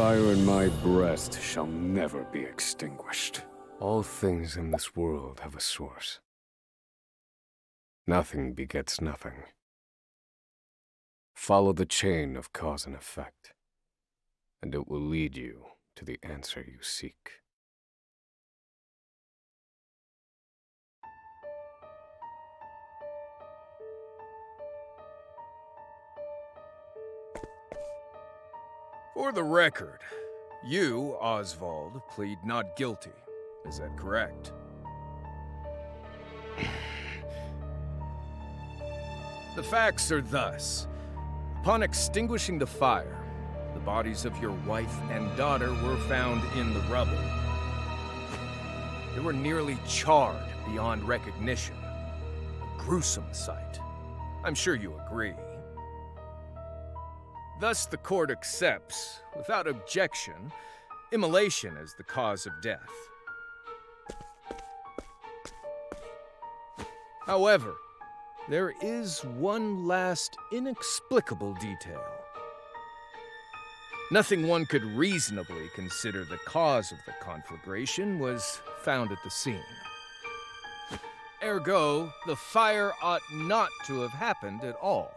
fire in my breast shall never be extinguished. All things in this world have a source. Nothing begets nothing. Follow the chain of cause and effect, and it will lead you to the answer you seek. For the record, you, Osvald, plead not guilty. Is that correct? The facts are thus. Upon extinguishing the fire, the bodies of your wife and daughter were found in the rubble. They were nearly charred beyond recognition. A gruesome sight. I'm sure you agree. Thus, the court accepts, without objection, immolation as the cause of death. However, there is one last inexplicable detail. Nothing one could reasonably consider the cause of the conflagration was found at the scene. Ergo, the fire ought not to have happened at all.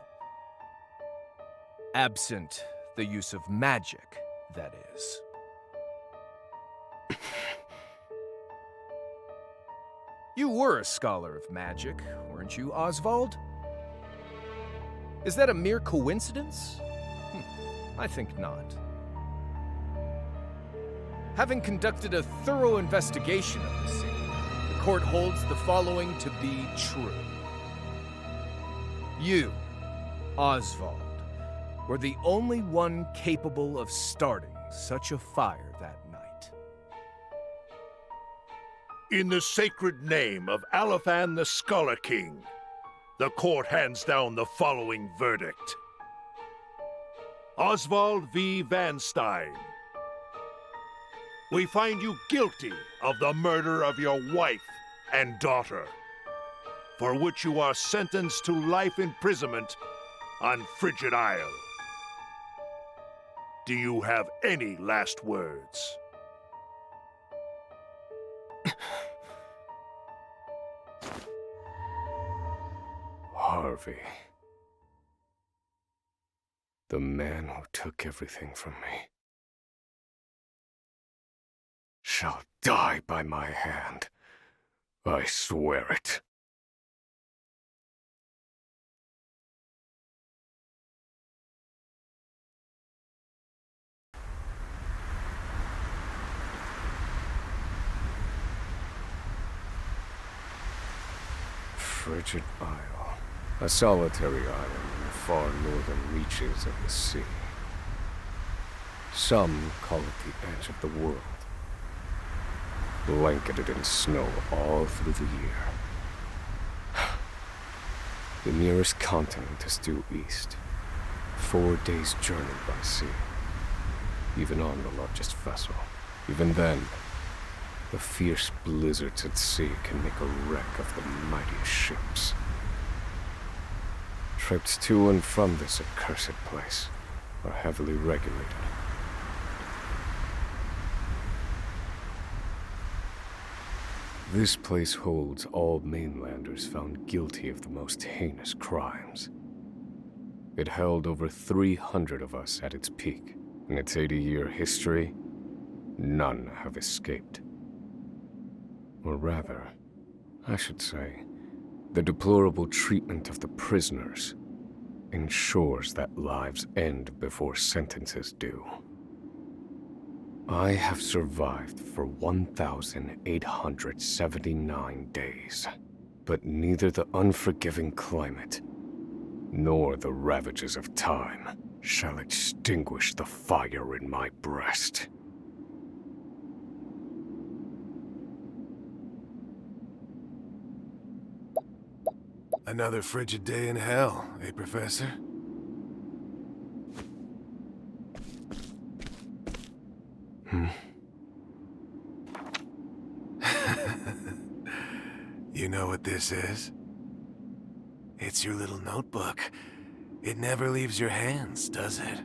Absent the use of magic, that is. You were a scholar of magic, weren't you, Osvald? Is that a mere coincidence? I think not. Having conducted a thorough investigation of the scene, the court holds the following to be true. You, Osvald, were the only one capable of starting such a fire that night. In the sacred name of Aliphan the Scholar King, the court hands down the following verdict. Osvald V. Van Stein, we find you guilty of the murder of your wife and daughter, for which you are sentenced to life imprisonment on Frigid Isle. Do you have any last words? Harvey. The man who took everything from me shall die by my hand. I swear it. Frigid Isle, a solitary island in the far northern reaches of the sea. Some call it the edge of the world, blanketed in snow all through the year. The nearest continent is due east, 4 days' journey by sea, even on the largest vessel. Even then, the fierce blizzards at sea can make a wreck of the mightiest ships. Trips to and from this accursed place are heavily regulated. This place holds all mainlanders found guilty of the most heinous crimes. It held over 300 of us at its peak. In its 80-year history, none have escaped. Or rather, I should say, the deplorable treatment of the prisoners ensures that lives end before sentences do. I have survived for 1,879 days, but neither the unforgiving climate nor the ravages of time shall extinguish the fire in my breast. Another frigid day in hell, eh, Professor? You know what this is? It's your little notebook. It never leaves your hands, does it?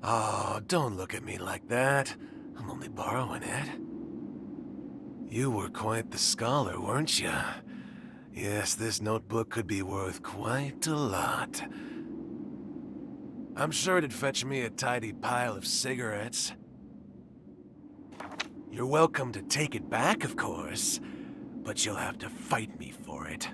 Oh, don't look at me like that. I'm only borrowing it. You were quite the scholar, weren't you? Yes, this notebook could be worth quite a lot. I'm sure it'd fetch me a tidy pile of cigarettes. You're welcome to take it back, of course, but you'll have to fight me for it.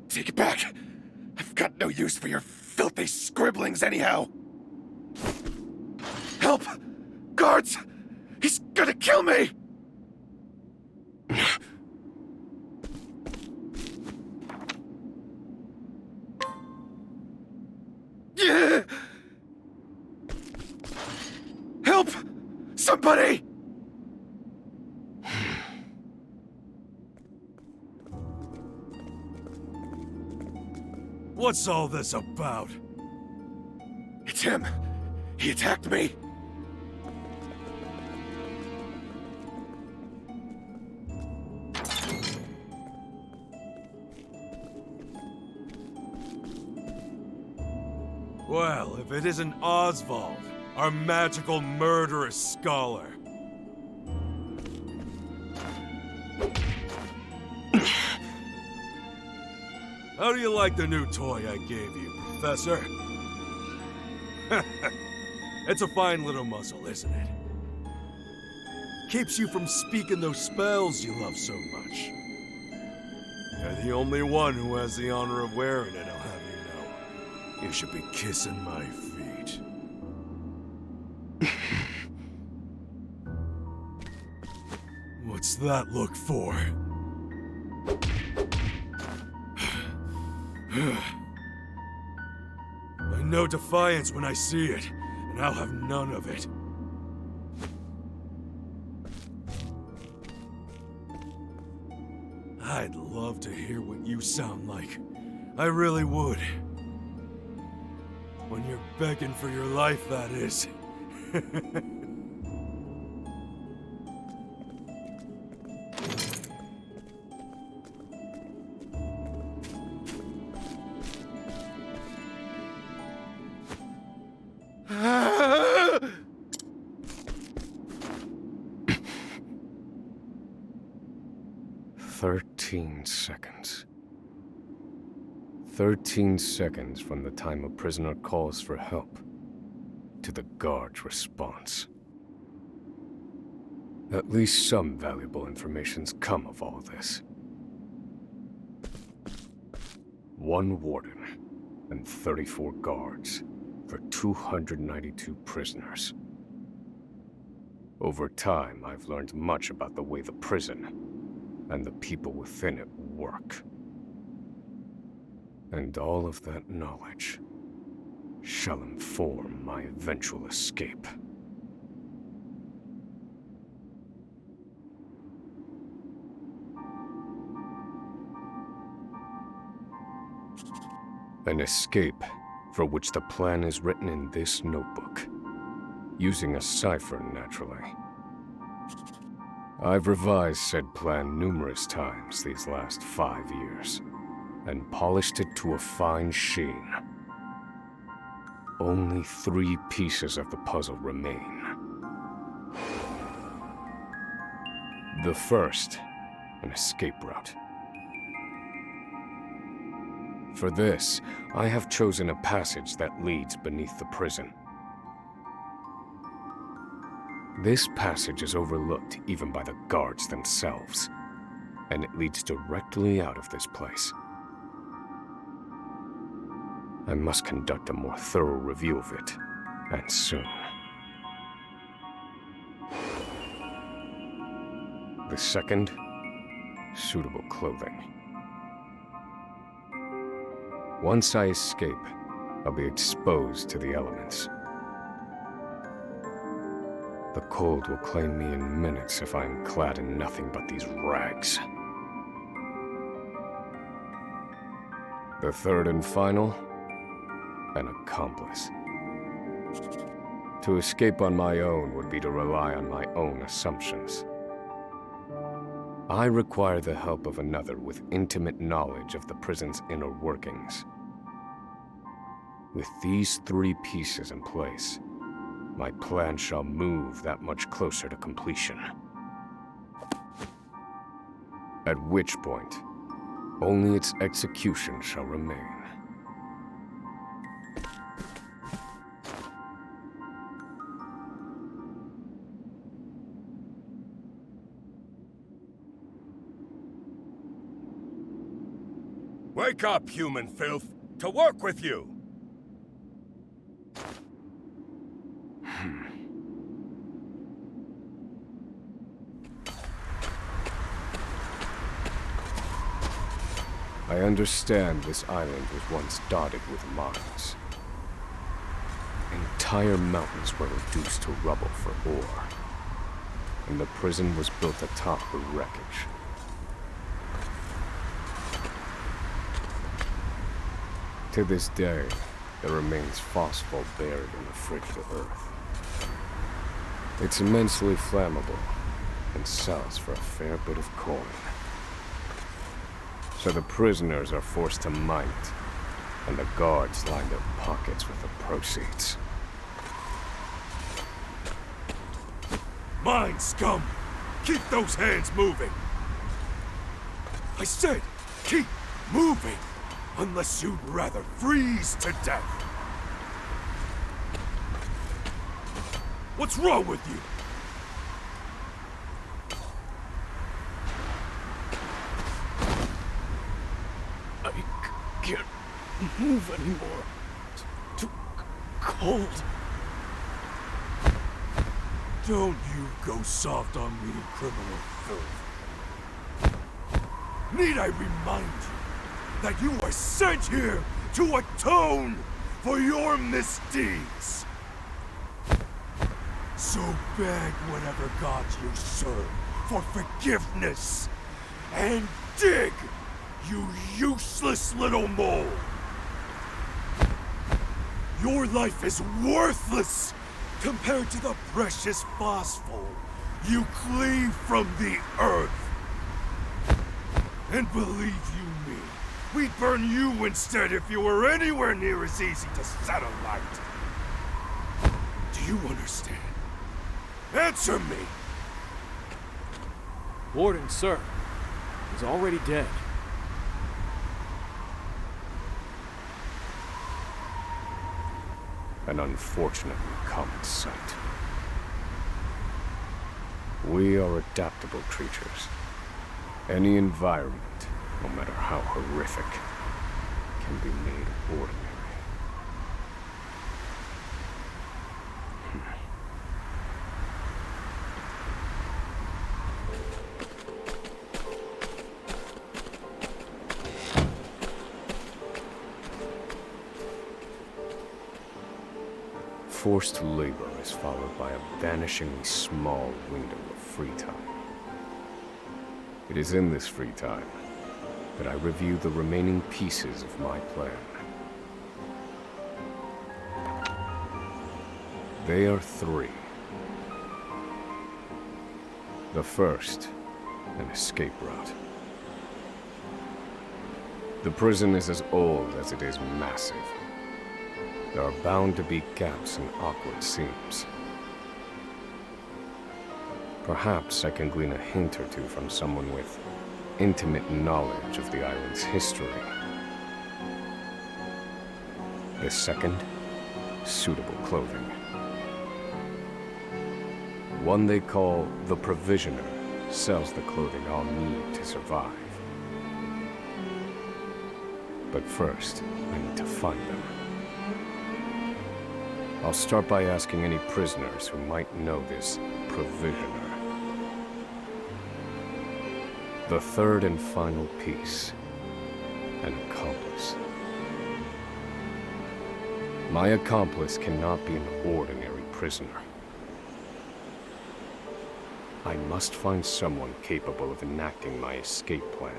Take it back. I've got no use for your filthy scribblings anyhow. Help! Guards! He's gonna kill me! Help! Somebody! What's all this about? It's him! He attacked me! Well, if it isn't Osvald, our magical murderous scholar. How do you like the new toy I gave you, Professor? It's a fine little muzzle, isn't it? Keeps you from speaking those spells you love so much. You're the only one who has the honor of wearing it, I'll have you know. You should be kissing my feet. What's that look for? I know defiance when I see it, and I'll have none of it. I'd love to hear what you sound like. I really would. When you're begging for your life, that is. Seconds. 13 seconds from the time a prisoner calls for help to the guard's response. At least some valuable information's come of all this. 1 warden and 34 guards for 292 prisoners. Over time, I've learned much about the way the prison and the people within it work. And all of that knowledge shall inform my eventual escape. An escape for which the plan is written in this notebook, using a cipher, naturally. I've revised said plan numerous times these last 5 years, and polished it to a fine sheen. Only 3 pieces of the puzzle remain. The first, an escape route. For this, I have chosen a passage that leads beneath the prison. This passage is overlooked even by the guards themselves, and it leads directly out of this place. I must conduct a more thorough review of it, and soon. The second, suitable clothing. Once I escape, I'll be exposed to the elements. The cold will claim me in minutes if I am clad in nothing but these rags. The third and final, an accomplice. To escape on my own would be to rely on my own assumptions. I require the help of another with intimate knowledge of the prison's inner workings. With these three pieces in place, my plan shall move that much closer to completion. At which point, only its execution shall remain. Wake up, human filth! To work with you! I understand this island was once dotted with mines. Entire mountains were reduced to rubble for ore, and the prison was built atop the wreckage. To this day, there remains phosphate buried in the frigid earth. It's immensely flammable, and sells for a fair bit of coin. So the prisoners are forced to mine it, and the guards line their pockets with the proceeds. Mine, scum! Keep those hands moving! I said, keep moving! Unless you'd rather freeze to death! What's wrong with you? I can't move anymore. It's too cold. Don't you go soft on me, criminal filth. Need I remind you that you were sent here to atone for your misdeeds? So beg whatever gods you serve for forgiveness, and dig, you useless little mole! Your life is worthless compared to the precious phosphol you cleave from the earth. And believe you me, we'd burn you instead if you were anywhere near as easy to set alight. Do you understand? Answer me! Warden, sir. He's already dead. An unfortunately common sight. We are adaptable creatures. Any environment, no matter how horrific, can be made ordinary. Forced labor is followed by a vanishingly small window of free time. It is in this free time that I review the remaining pieces of my plan. They are three. The first, an escape route. The prison is as old as it is massive. There are bound to be gaps and awkward seams. Perhaps I can glean a hint or two from someone with intimate knowledge of the island's history. The second, suitable clothing. One they call the Provisioner sells the clothing I'll need to survive. But first, I need to find them. I'll start by asking any prisoners who might know this Provisioner. The third and final piece, an accomplice. My accomplice cannot be an ordinary prisoner. I must find someone capable of enacting my escape plan.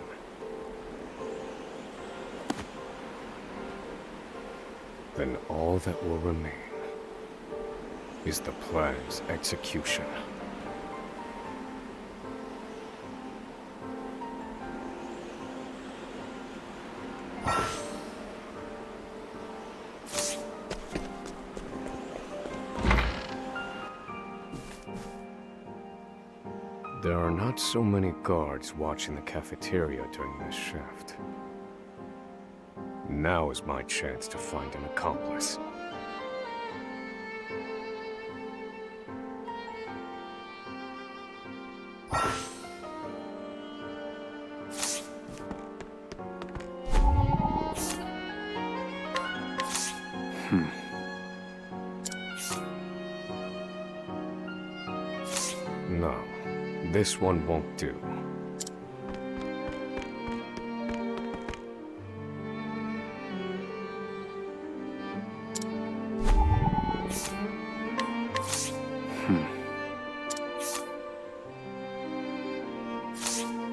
Then all that will remain is the plan's execution. There are not so many guards watching the cafeteria during this shift. Now is my chance to find an accomplice. No, this one won't do.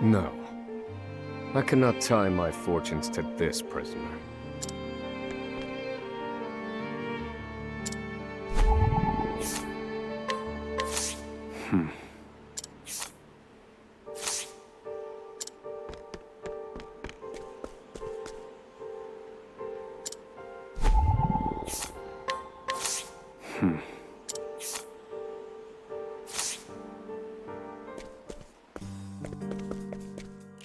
No. I cannot tie my fortunes to this prisoner.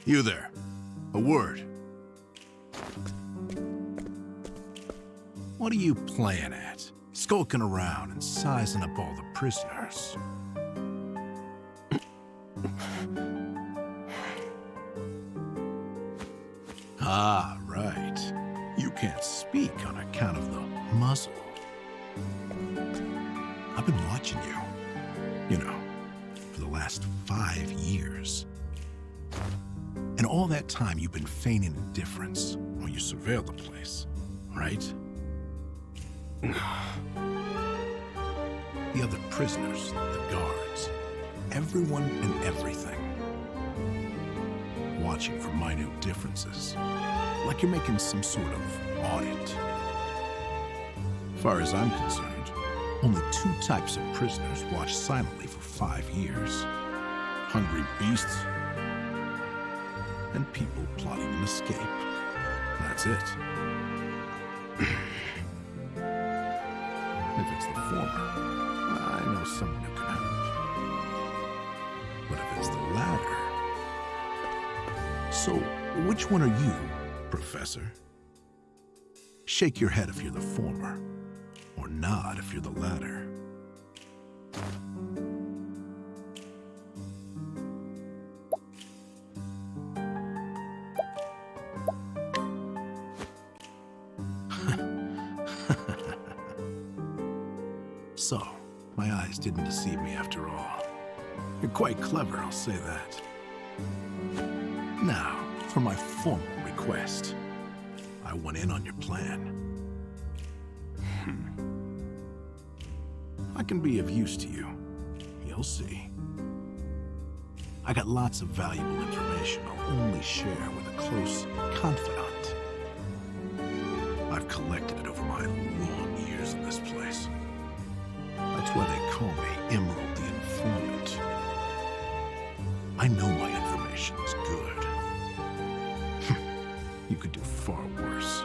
You there. A word. What are you playing at? Skulking around and sizing up all the prisoners. Ah, right. You can't speak on account of the muzzle. I've been watching you. You know, for the last 5 years. And all that time, you've been feigning indifference while you surveilled the place, right? The other prisoners, the guards, everyone and everything. Watching for minute differences, like you're making some sort of audit. As far as I'm concerned, only 2 types of prisoners watch silently for 5 years. Hungry beasts, and people plotting an escape. That's it. If it's the former, I know someone who can help. But if it's the latter... So, which one are you, Professor? Shake your head if you're the former, or nod if you're the latter. So, my eyes didn't deceive me after all. You're quite clever, I'll say that. Now, for my formal request. I went in on your plan. I can be of use to you. You'll see. I got lots of valuable information I'll only share with a close confidant. I've collected it over my long years in this place. That's why they call me Emerald the Informant. I know my information's good. You could do far worse,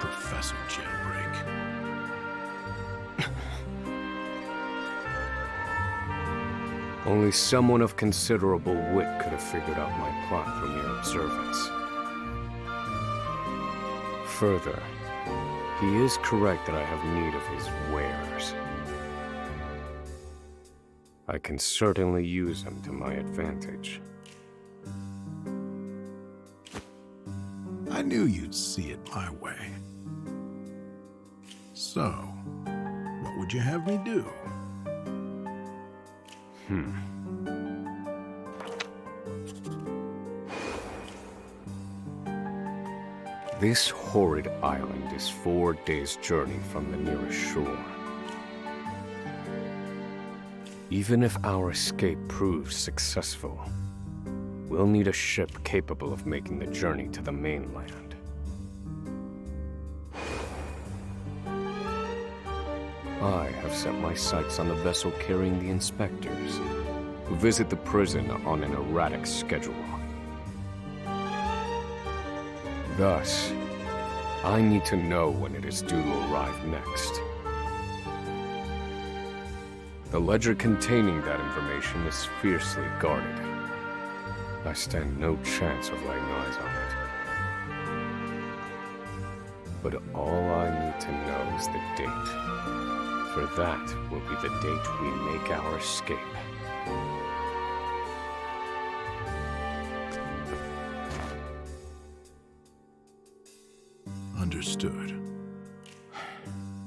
Professor Jailbreak. Only someone of considerable wit could have figured out my plot from mere observance. Further, he is correct that I have need of his wares. I can certainly use them to my advantage. I knew you'd see it my way. So, what would you have me do? This horrid island is 4 days' journey from the nearest shore. Even if our escape proves successful, we'll need a ship capable of making the journey to the mainland. I have set my sights on the vessel carrying the inspectors, who visit the prison on an erratic schedule. Thus, I need to know when it is due to arrive next. The ledger containing that information is fiercely guarded. I stand no chance of laying eyes on it. But all I need to know is the date. For that will be the date we make our escape. Understood.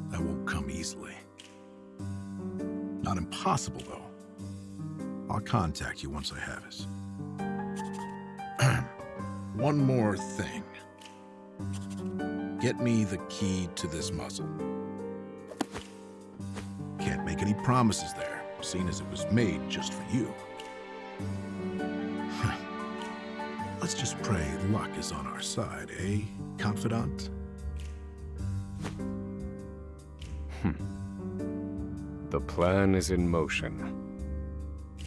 That won't come easily. Not impossible, though. I'll contact you once I have it. One more thing. Get me the key to this muzzle. Can't make any promises there, seeing as it was made just for you. Let's just pray luck is on our side, eh, confidant? The plan is in motion.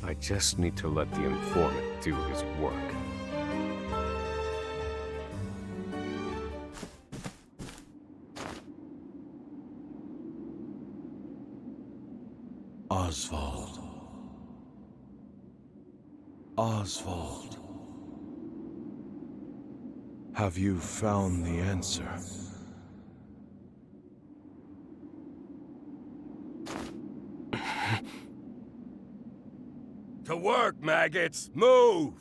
I just need to let the informant do his work. Osvald. Osvald. Have you found the answer? To work, maggots! Move!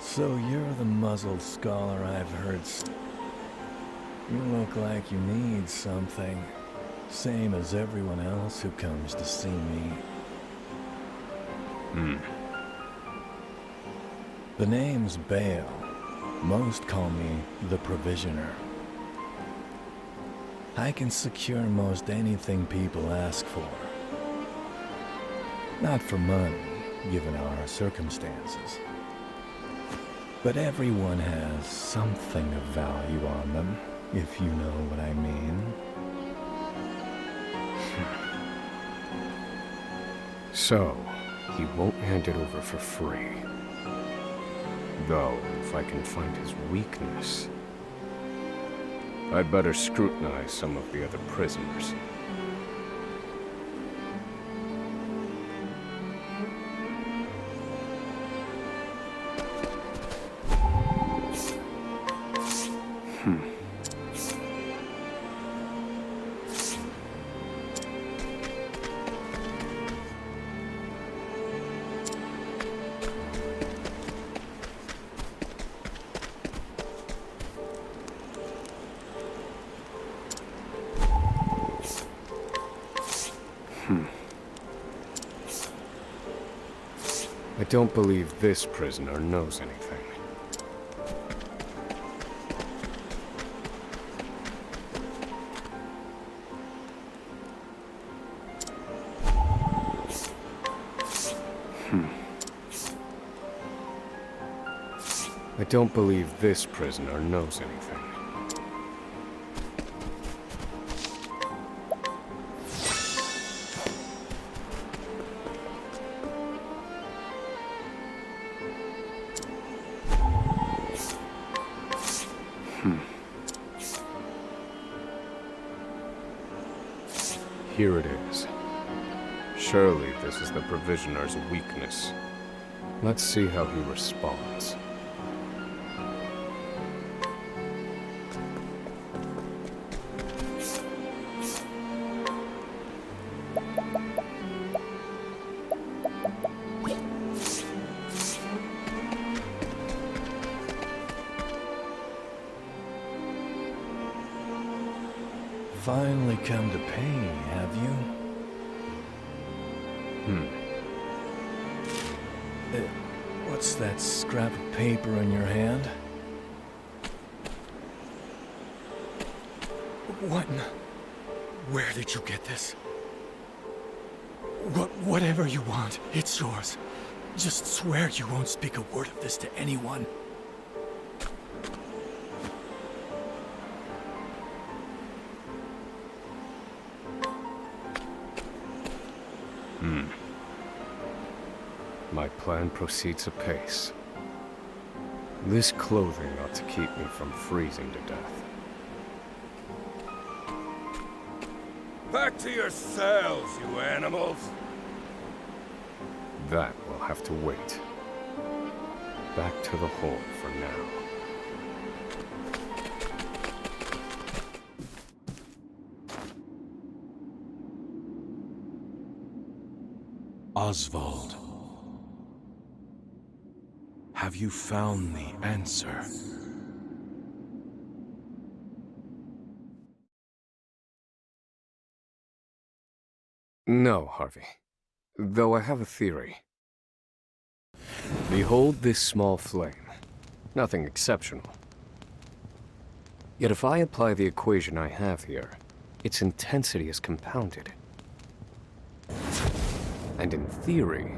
So you're the muzzled scholar I've heard. You look like you need something. Same as everyone else who comes to see me. The name's Bale. Most call me the Provisioner. I can secure most anything people ask for. Not for money, given our circumstances. But everyone has something of value on them, if you know what I mean. So, he won't hand it over for free. Though, if I can find his weakness, I'd better scrutinize some of the other prisoners. I don't believe this prisoner knows anything. I don't believe this prisoner knows anything. Here it is. Surely this is the Provisioner's weakness. Let's see how he responds. Finally come to pay, have you? What's that scrap of paper in your hand? What? Where did you get this? Whatever you want, it's yours. Just swear you won't speak a word of this to anyone. My plan proceeds apace. This clothing ought to keep me from freezing to death. Back to your cells, you animals! That will have to wait. Back to the hole for now. Osvald, have you found the answer? No, Harvey. Though I have a theory. Behold this small flame. Nothing exceptional. Yet if I apply the equation I have here, its intensity is compounded. And in theory,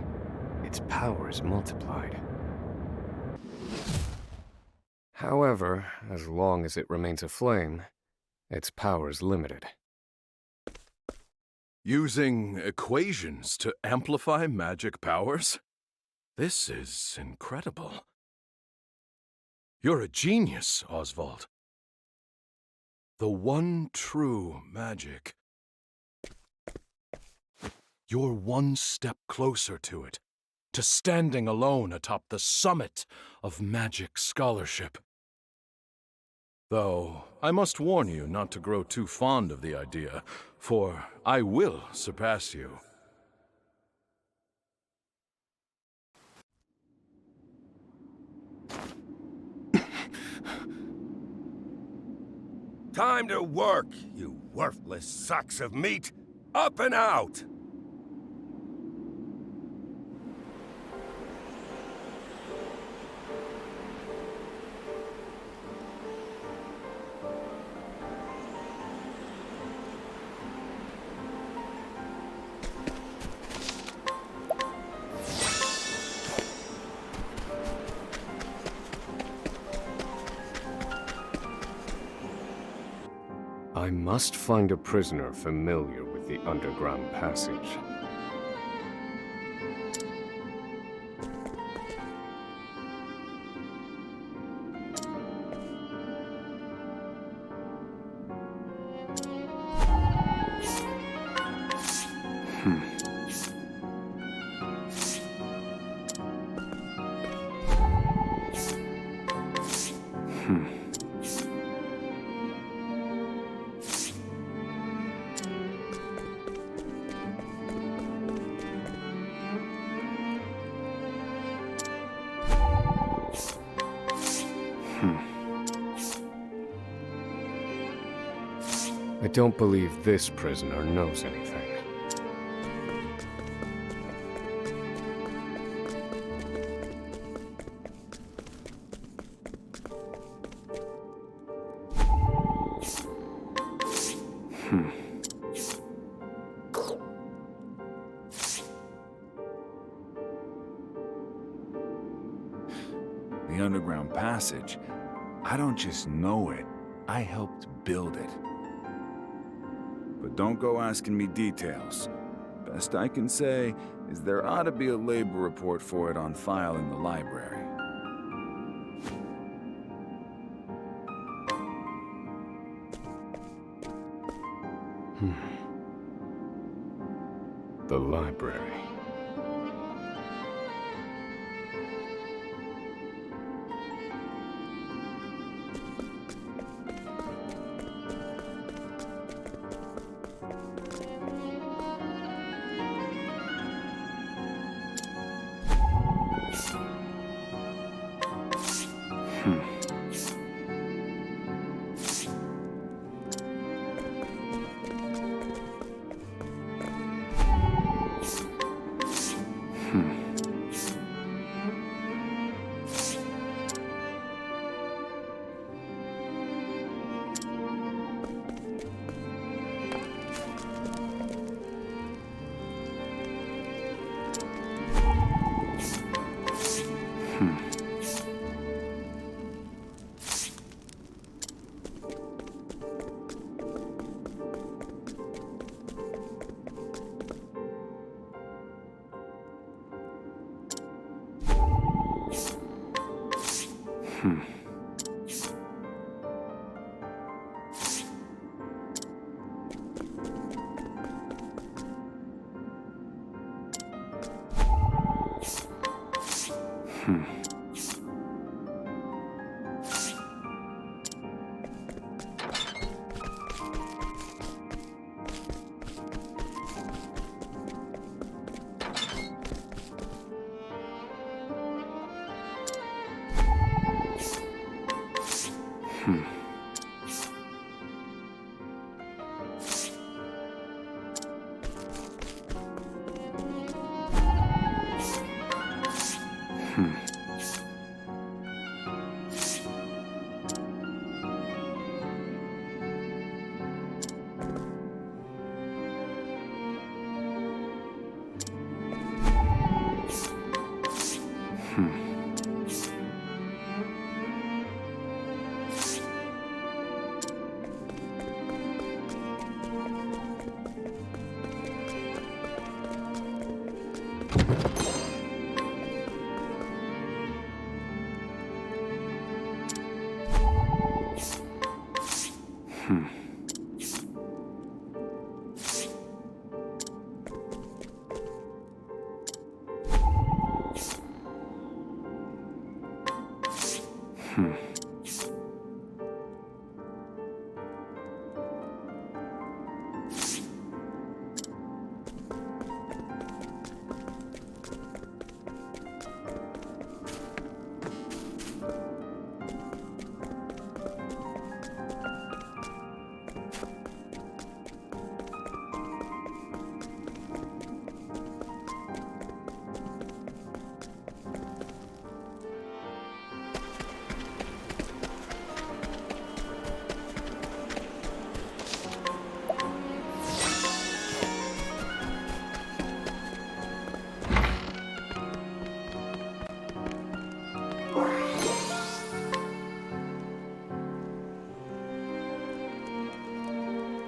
its power is multiplied. However, as long as it remains a flame, its power is limited. Using equations to amplify magic powers? This is incredible. You're a genius, Osvald. The one true magic. You're one step closer to it, to standing alone atop the summit of magic scholarship. Though, I must warn you not to grow too fond of the idea, for I will surpass you. Time to work, you worthless sacks of meat! Up and out! I must find a prisoner familiar with the underground passage. I don't believe this prisoner knows anything. The underground passage. I don't just know it, I helped build it. But don't go asking me details. Best I can say is there ought to be a labor report for it on file in the library. The library.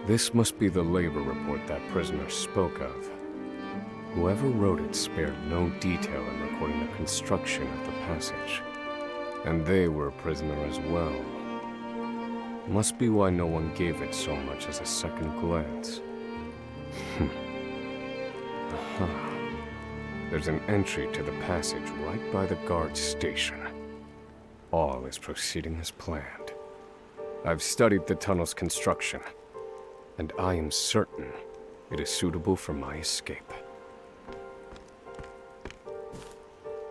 This must be the labor report that prisoner spoke of. Whoever wrote it spared no detail in recording the construction of the passage. And they were a prisoner as well. Must be why no one gave it so much as a second glance. Aha. There's an entry to the passage right by the guard station. All is proceeding as planned. I've studied the tunnel's construction, and I am certain it is suitable for my escape.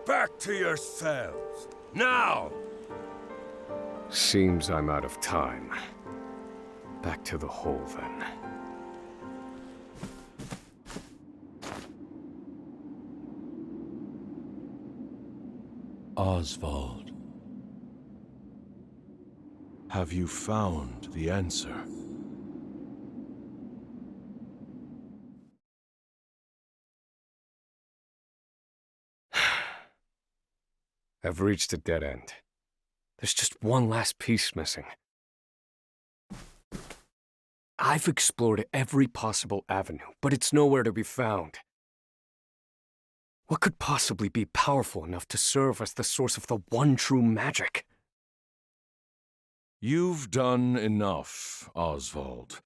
Back to your cells, now! Seems I'm out of time. Back to the hole, then. Osvald. Have you found the answer? I've reached a dead end. There's just one last piece missing. I've explored every possible avenue, but it's nowhere to be found. What could possibly be powerful enough to serve as the source of the one true magic? You've done enough, Osvald.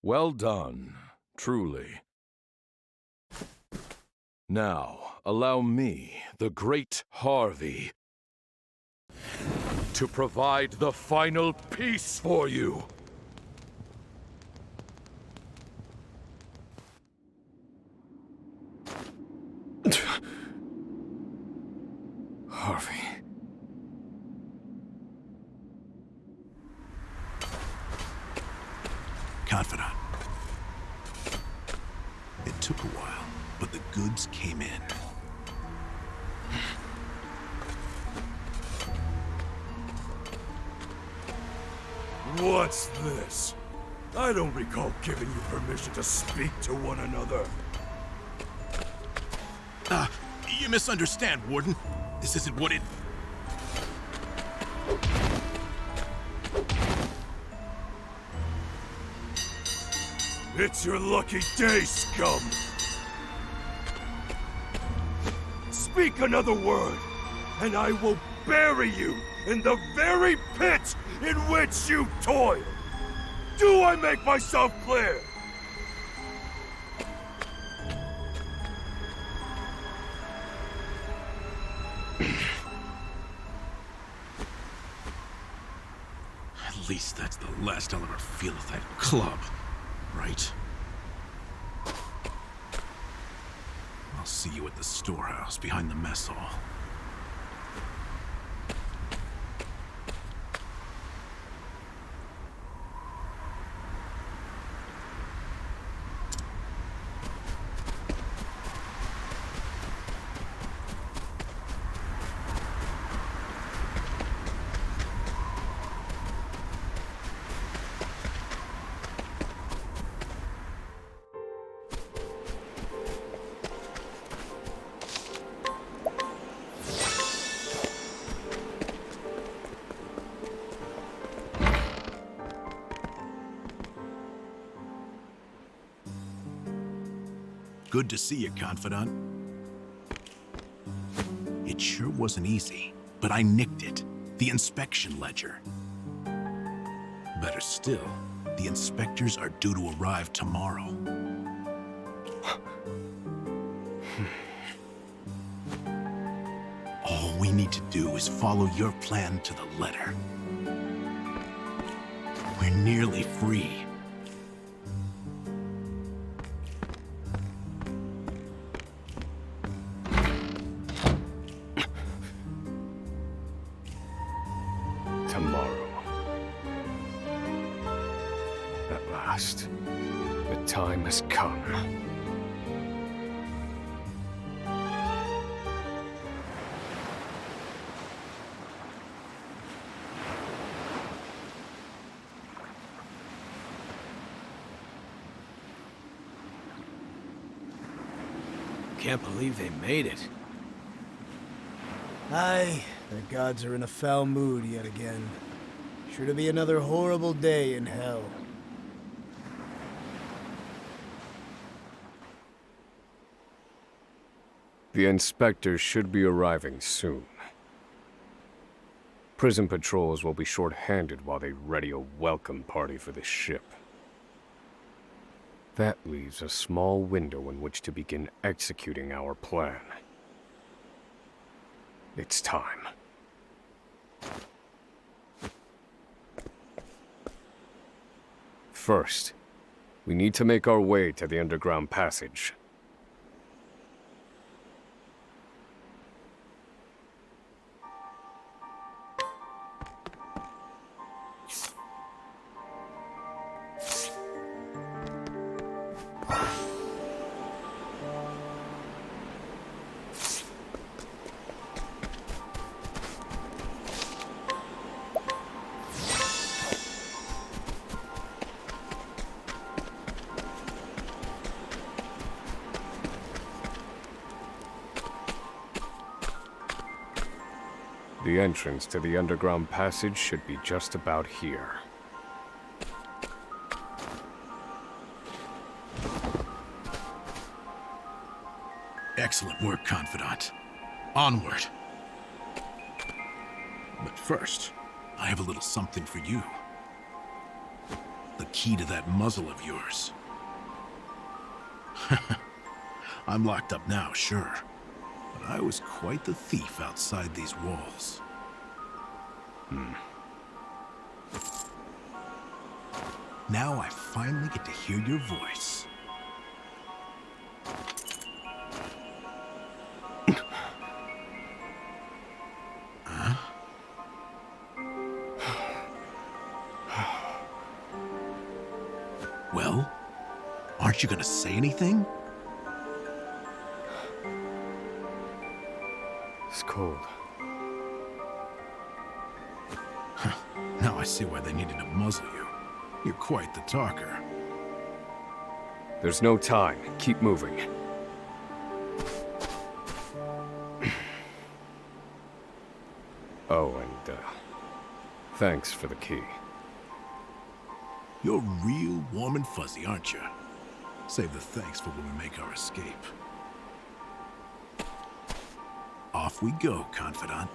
Well done, truly. Now, allow me, the great Harvey, to provide the final piece for you. Harvey. Confidant. It took a while, but the goods came in. What's this? I don't recall giving you permission to speak to one another. You misunderstand, Warden. This isn't what it... It's your lucky day, scum! Speak another word, and I will bury you in the very pit in which you toil! Do I make myself clear? At least that's the last I'll ever feel of that club, right? I'll see you at the storehouse behind the mess hall. Good to see you, Confidant. It sure wasn't easy, but I nicked it. The inspection ledger. Better still, the inspectors are due to arrive tomorrow. All we need to do is follow your plan to the letter. We're nearly free. Tomorrow. At last, the time has come. Can't believe they made it. Aye, their gods are in a foul mood yet again. Sure to be another horrible day in hell. The inspectors should be arriving soon. Prison patrols will be short-handed while they ready a welcome party for the ship. That leaves a small window in which to begin executing our plan. It's time. First, we need to make our way to the underground passage. The entrance to the underground passage should be just about here. Excellent work, Confidant. Onward. But first, I have a little something for you. The key to that muzzle of yours. I'm locked up now, sure. But I was quite the thief outside these walls. Now I finally get to hear your voice. Huh? Well, aren't you gonna say anything? It's cold. Now I see why they needed to muzzle you. You're quite the talker. There's no time. Keep moving. Oh, and, thanks for the key. You're real warm and fuzzy, aren't you? Save the thanks for when we make our escape. Off we go, Confidant.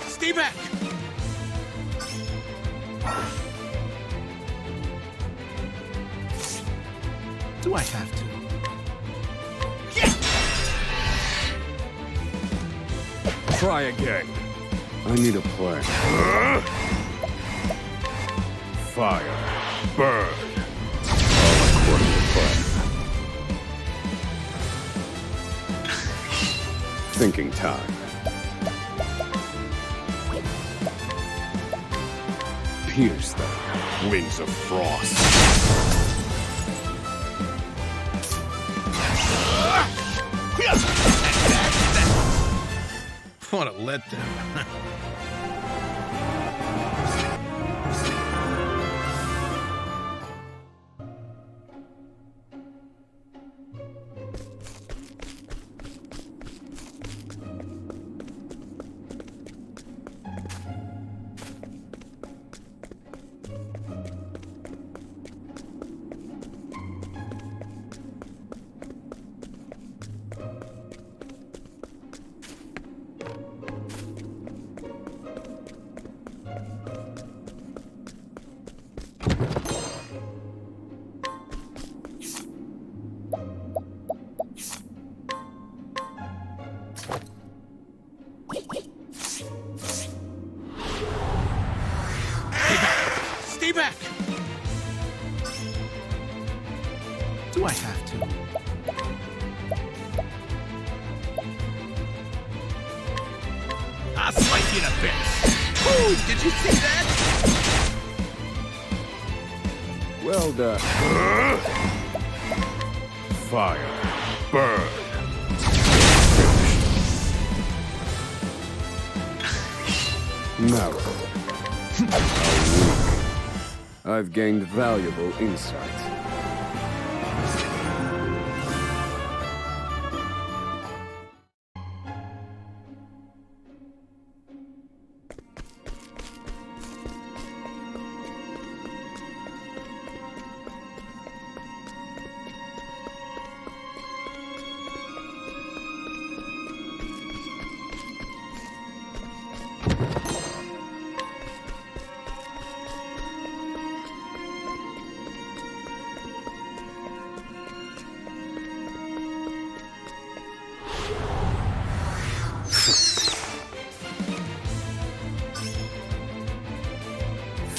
Stay back! Do I have to? Try again. I need a plan. Fire. Burn. All according to plan. Thinking time. Pierce them. Wings of frost. Want to let them? Stay back! Do I have to? I'll slice you to bits! Ooh, did you see that? Well done. Fire. Burn. Now then. How weak. I've gained valuable insight.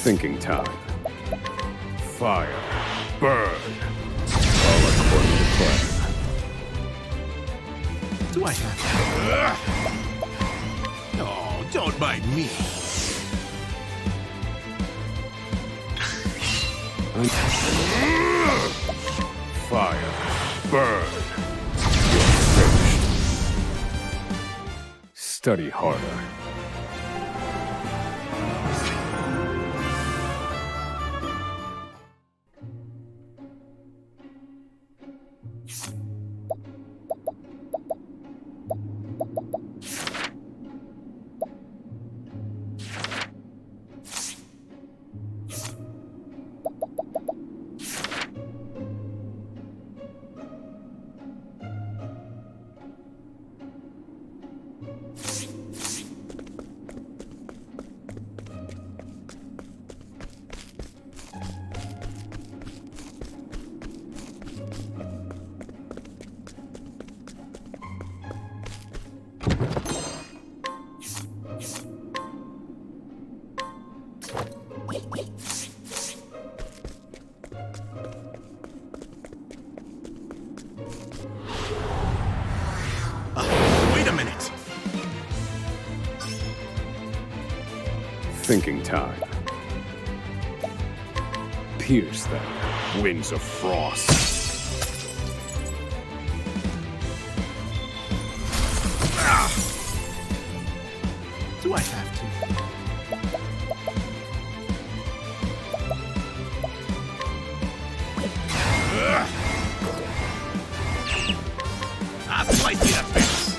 Thinking time. Fire. Burn. All according to plan. Do I have to? No, don't mind me. Fire. Burn. You're finished. Study harder. Wait a minute. Thinking time. Pierce them, winds of frost. Do I have to? I'll slice you to bits.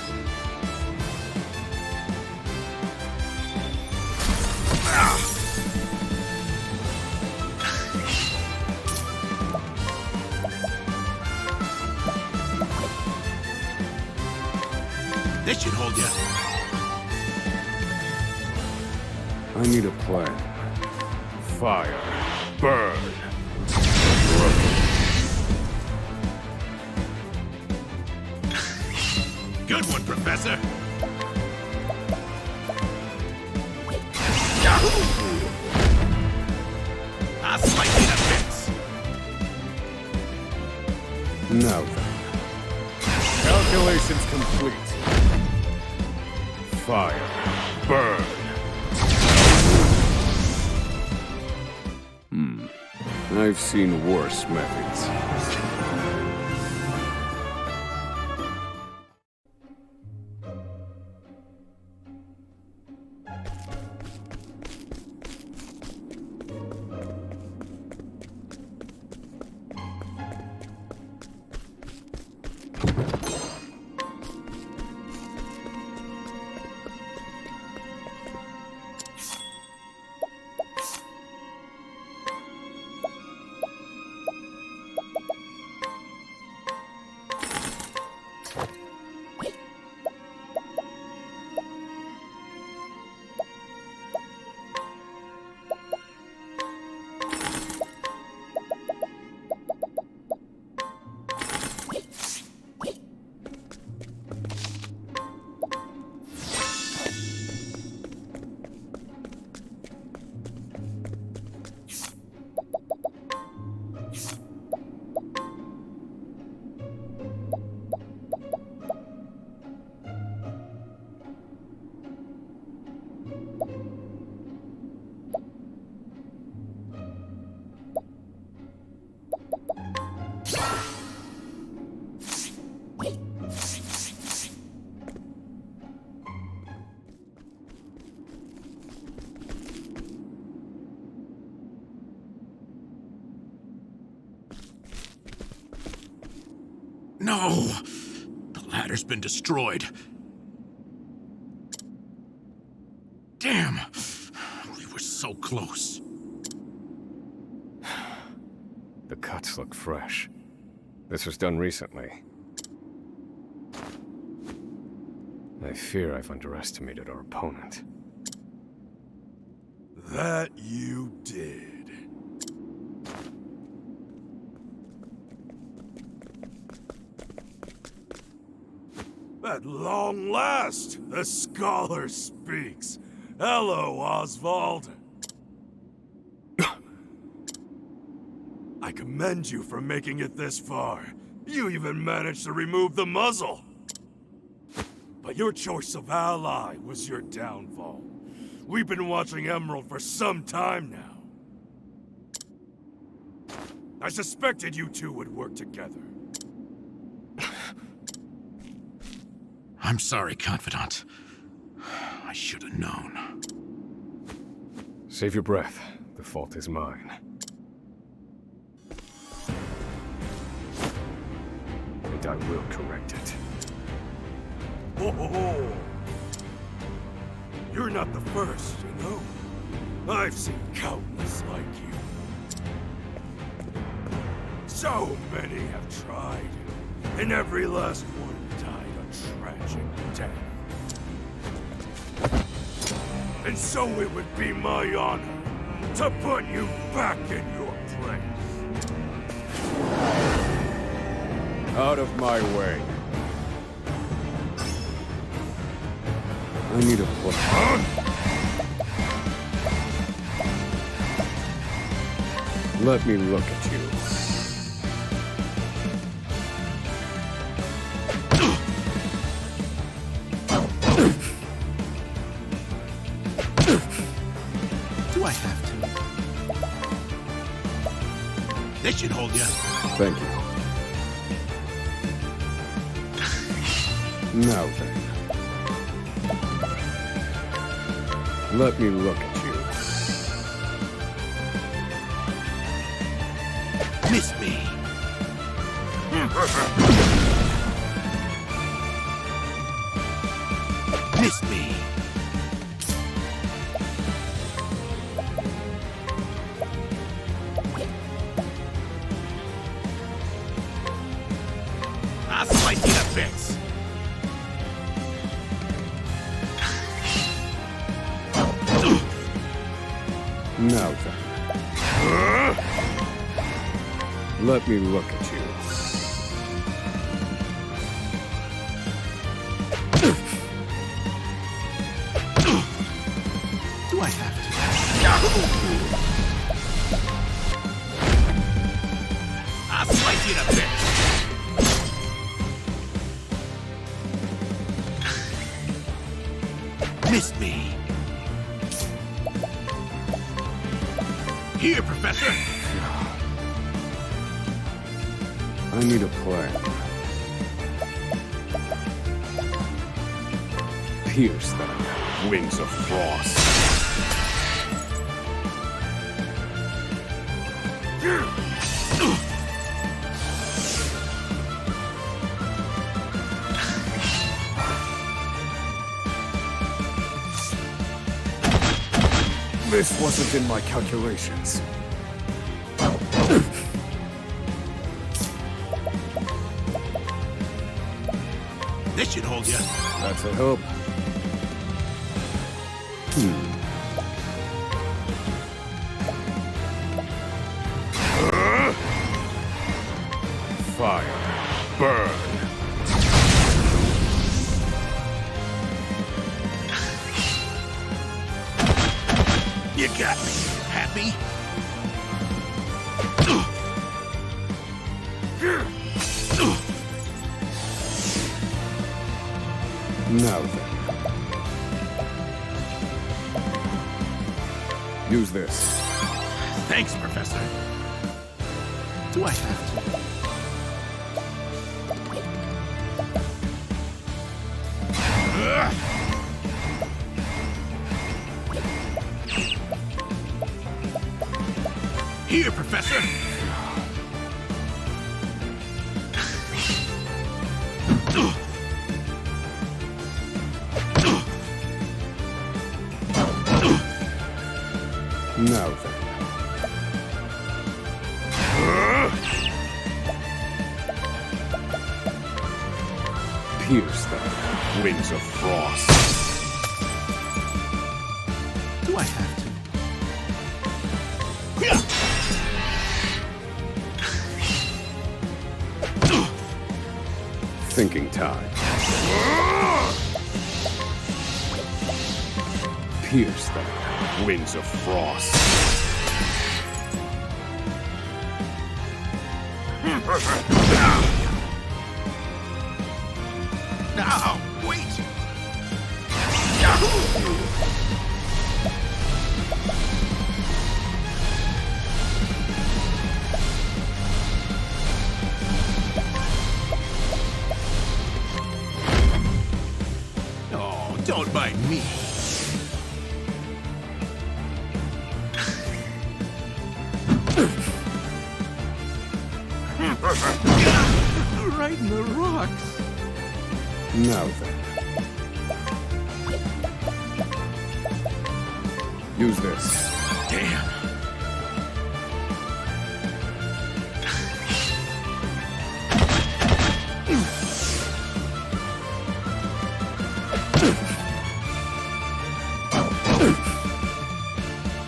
This should hold you. I need a plan. Fire. Burn. Good one, Professor. I'll slice you to bits. Now then. Calculations complete. Fire. Burn. I've seen worse methods. No! The ladder's been destroyed. Damn! We were so close. The cuts look fresh. This was done recently. I fear I've underestimated our opponent. That you did. At long last, the scholar speaks. Hello, Osvald. I commend you for making it this far. You even managed to remove the muzzle. But your choice of ally was your downfall. We've been watching Emerald for some time now. I suspected you two would work together. I'm sorry, Confidant. I should have known. Save your breath. The fault is mine. And I will correct it. Oh, you're not the first, you know? I've seen countless like you. So many have tried, and every last one died a tragic death. And so it would be my honor to put you back in your place. Out of my way. I need a plan. Let me look at you. Do I have to? This should hold you. Thank you. Now then. Let me look at you. Miss me. Miss me. I'll slice you to bits. Now then. Let me look at you. Do I have to? I'll slice you to bits. Miss me. Here, Professor. I need a plan. Pierce them, wings of frost. This wasn't in my calculations. This should hold you. That's a hope. Fire. Burn. You got me. Happy? Now then. Use this. Thanks, Professor. Do I have to? Here, Professor. Now then. Pierce them, winds of frost. Do I have to? Thinking time. Pierce them, winds of frost. Now, wait! Oh, don't mind me. Right in the rocks. Now then. Use this. Damn.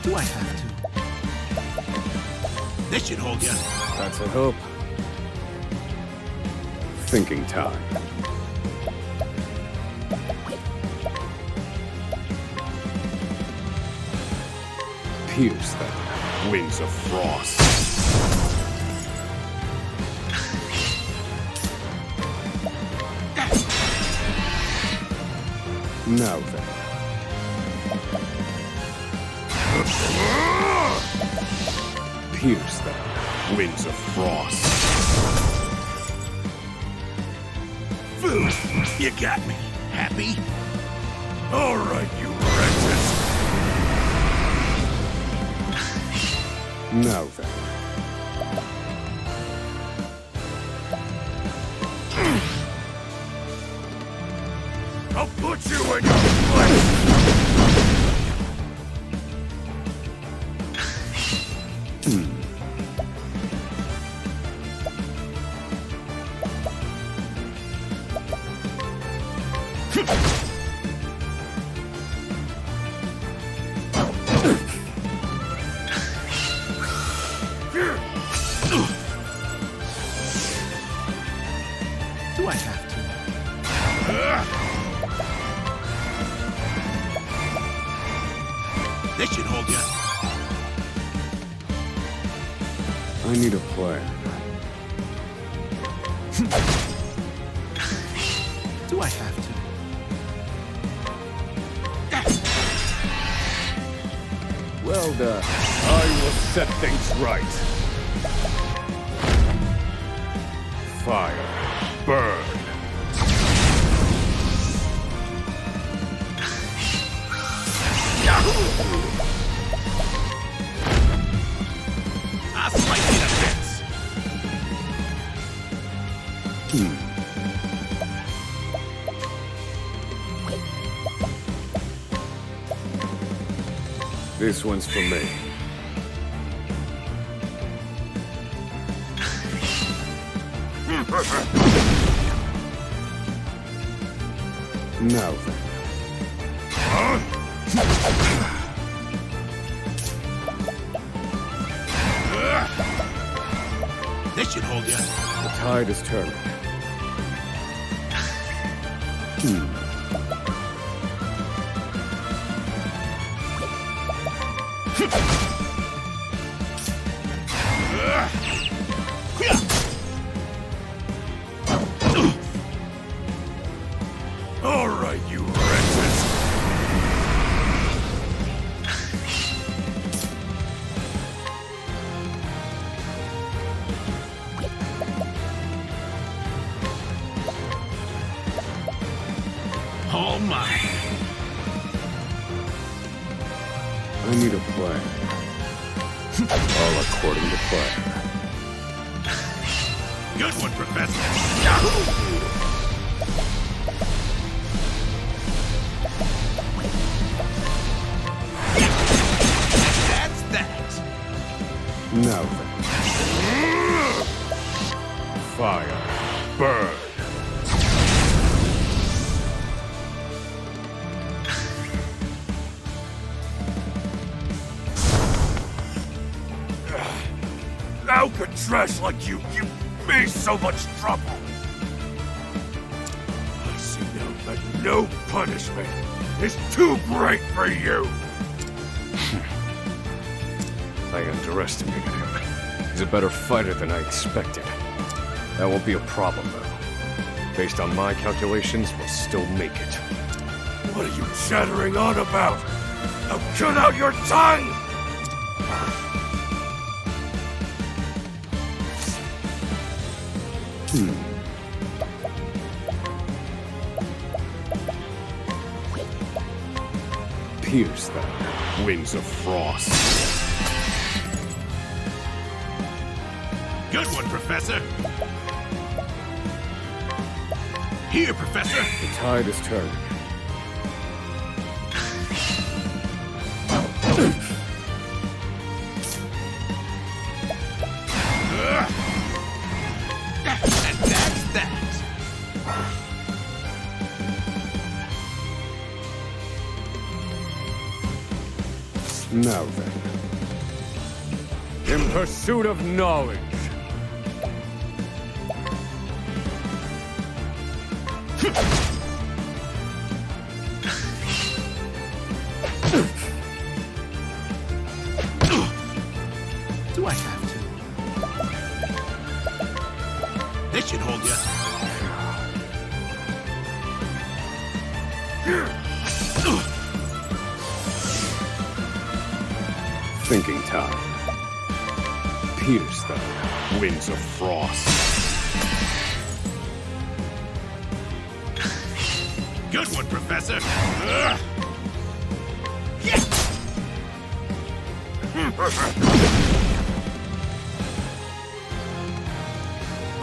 Do I have to? This should hold you. That's a hope. Thinking time. Pierce them, winds of frost. Now then. Pierce them, winds of frost. You got me. Happy? All right, you wretches. Now then. I'll put you in your place. Do I have to? This should hold you. I need a plan. Do I have to? Well done. I will set things right. Fire. Burn. I'll slice you to bits. This one's for me. Now then. This should hold you. The tide is turning. All right, you wretches. Oh my. I need a plan. All according to plan. Good one, Professor. That's that. Fire. Burn. How could trash like you give me so much trouble? I see now that no punishment is too great for you! I underestimated him. He's a better fighter than I expected. That won't be a problem, though. Based on my calculations, we'll still make it. What are you chattering on about? Now cut out your tongue! Pierce them, wings of frost. Good one, Professor. Here, Professor. The tide is turning. And that's that. Now then. In pursuit of knowledge. Do I have to? This should hold you. Thinking time. Pierce them, wings of frost. Good one, Professor.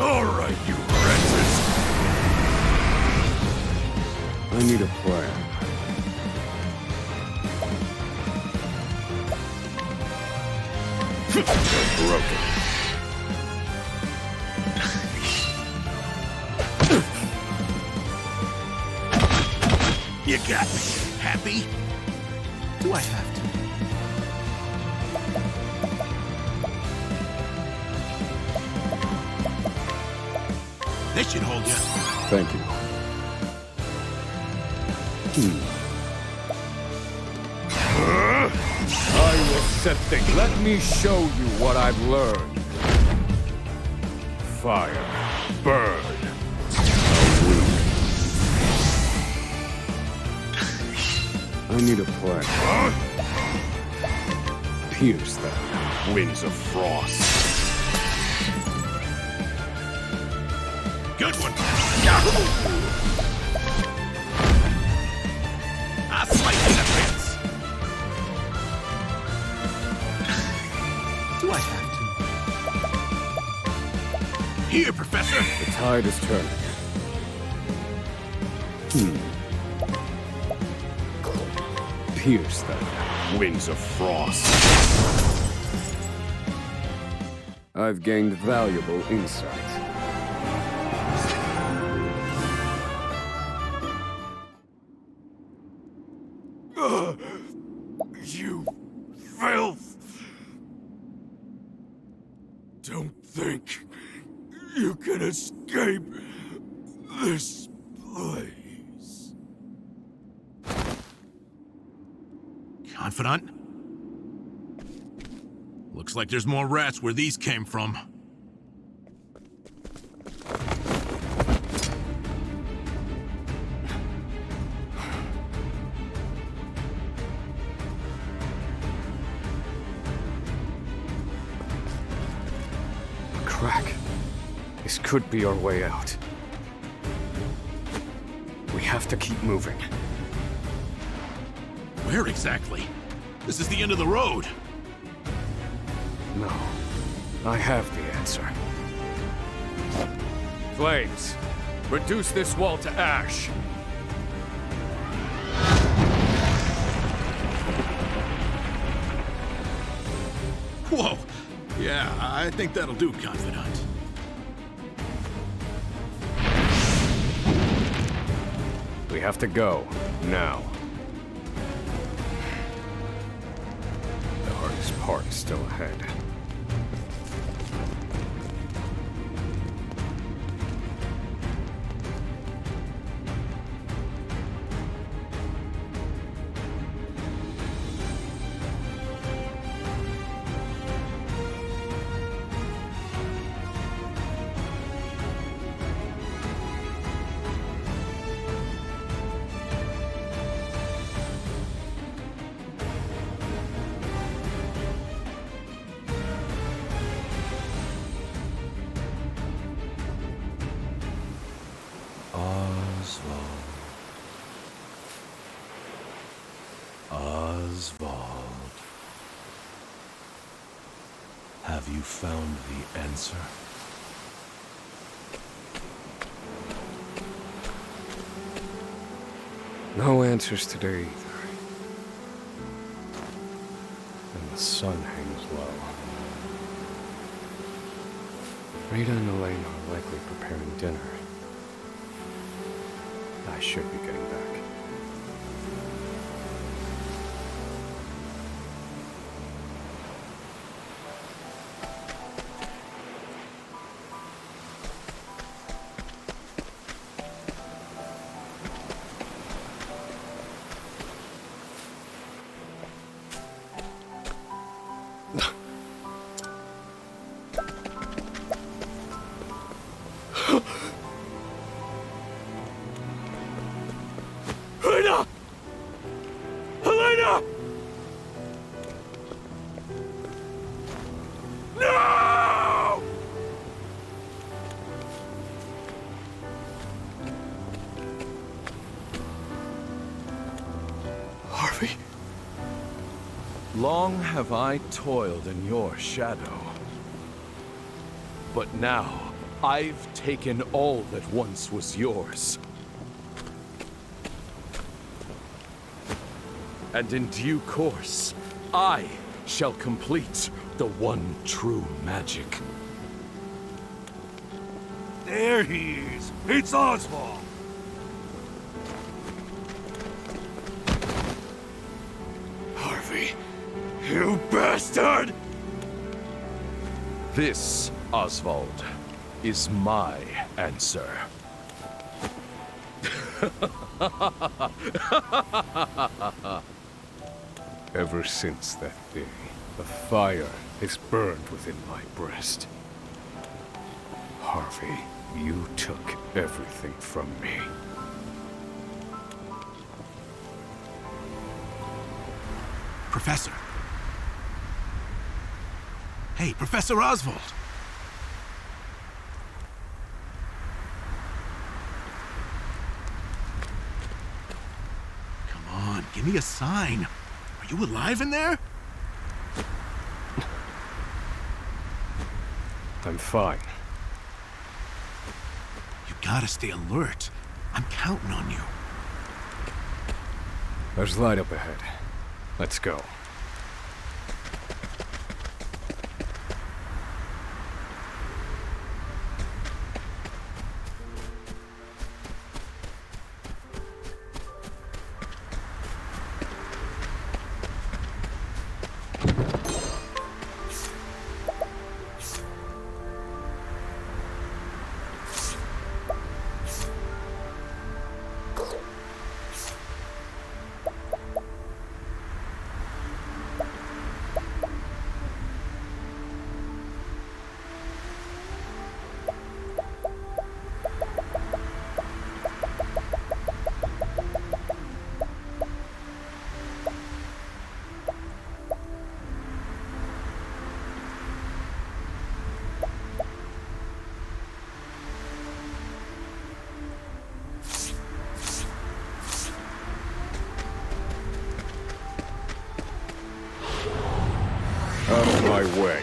All right, you wretches! I need a plan. They're broken. You got me. Happy? Do I have to? This should hold you. Thank you. I will set things. Let me show you what I've learned. Fire. Burn. I need a plan. Pierce them. Wings of frost. Good one. I'll slice you to bits. Do I have to? Here, Professor. The tide is turning. Pierce them. Wings of frost. I've gained valuable insight. You filth! Don't think you can escape this place. Confidant? Looks like there's more rats where these came from. Crack. This could be our way out. We have to keep moving. Where exactly? This is the end of the road. No. I have the answer. Flames, reduce this wall to ash. Whoa! Yeah, I think that'll do, Confidant. We have to go, now. The hardest part is still ahead. Osvald. Have you found the answer? No answers today either. And the sun hangs low. Rita and Elaine are likely preparing dinner. I should be getting back. Helena! Helena! No! Harvey? Long have I toiled in your shadow. But now, I've taken all that once was yours. And in due course, I shall complete the one true magic. There he is! It's Osvald! Harvey, you bastard! This, Osvald, is my answer. Ever since that day, the fire has burned within my breast. Harvey, you took everything from me. Professor. Hey, Professor Osvald. Come on, give me a sign. Are you alive in there? I'm fine. You gotta stay alert. I'm counting on you. There's light up ahead. Let's go. Out of my way.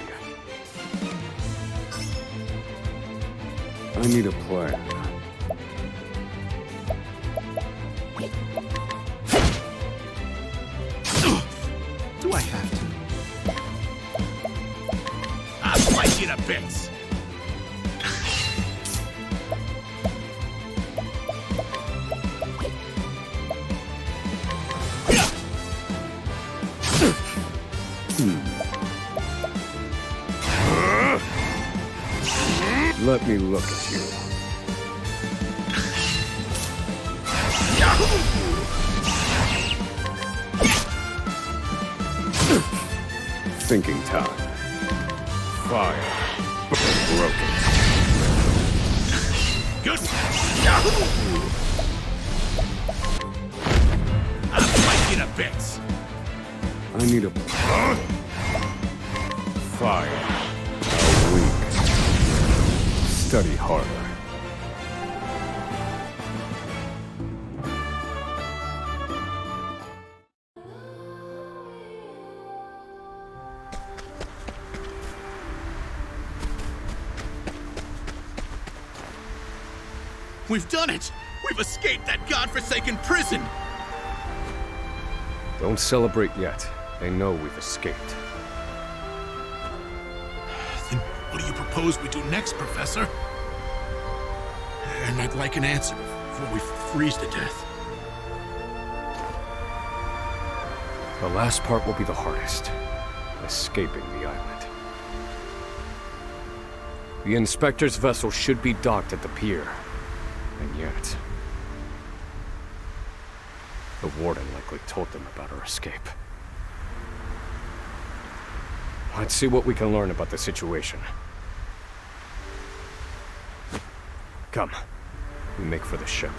I need a plan. Do I have to? I'll slice you to bits! Let me look at you. Thinking time. Fire. Broken. Good. I'll fight you to bits. I need a... Fire. How weak. Study harder. We've done it! We've escaped that godforsaken prison! Don't celebrate yet. They know we've escaped. Then what do you propose we do next, Professor? And I'd like an answer before we freeze to death. The last part will be the hardest. Escaping the island. The Inspector's vessel should be docked at the pier. And yet... the Warden likely told them about our escape. Let's see what we can learn about the situation. Come. We make for the ship.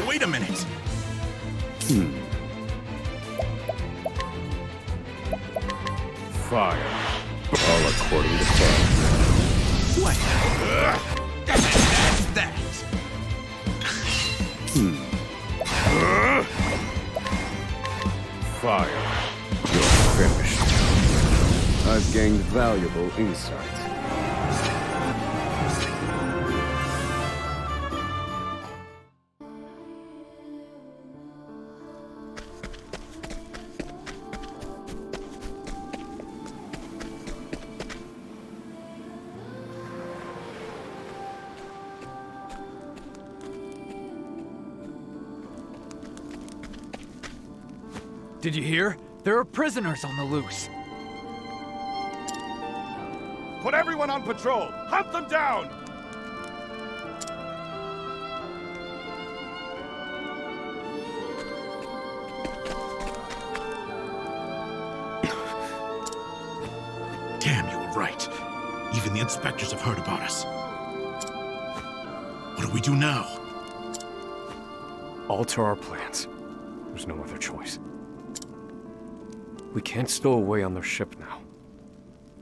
Wait a minute! Fire. All according to plan. What? That's that! Fire. You're finished. I've gained valuable insight. Did you hear? There are prisoners on the loose. Put everyone on patrol! Hunt them down! Damn, you were right. Even the inspectors have heard about us. What do we do now? Alter our plans. There's no other choice. We can't stow away on their ship now.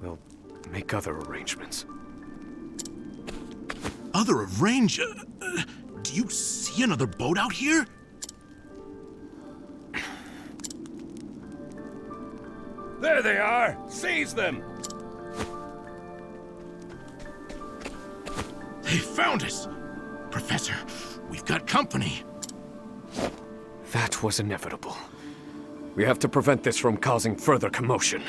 We'll make other arrangements. Other arrangement? Do you see another boat out here? There they are! Seize them! They found us! Professor, we've got company. That was inevitable. We have to prevent this from causing further commotion.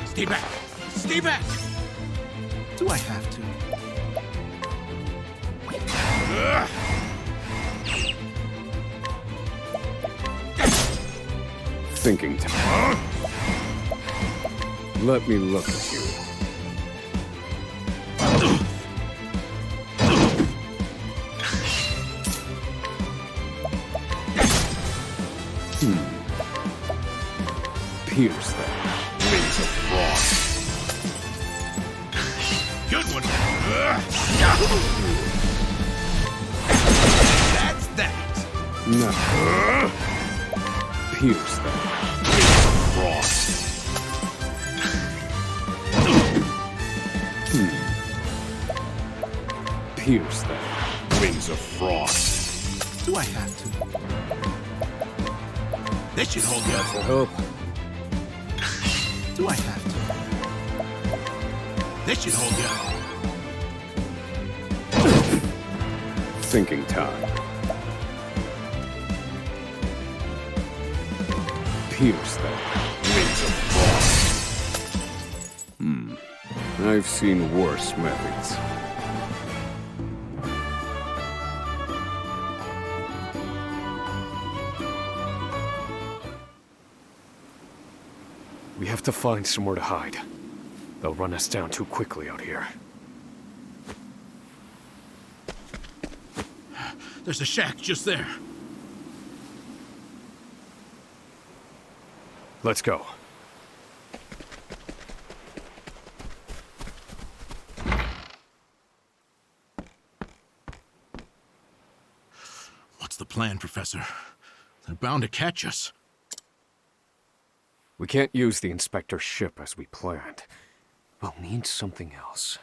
Stay back! Stay back! Do I have to? Thinking time. Let me look at you. Pierce them. Wings of frost. Good one! That's that! No. Pierce them. Wings of frost. Pierce them. Wings of frost. Do I have to? This should hold you. Hope. Do I have to? This should hold you. Thinking time. Pierce them. Wings of frost. I've seen worse methods. We have to find somewhere to hide. They'll run us down too quickly out here. There's a shack just there. Let's go. What's the plan, Professor? They're bound to catch us. We can't use the Inspector's ship as we planned. We'll need something else.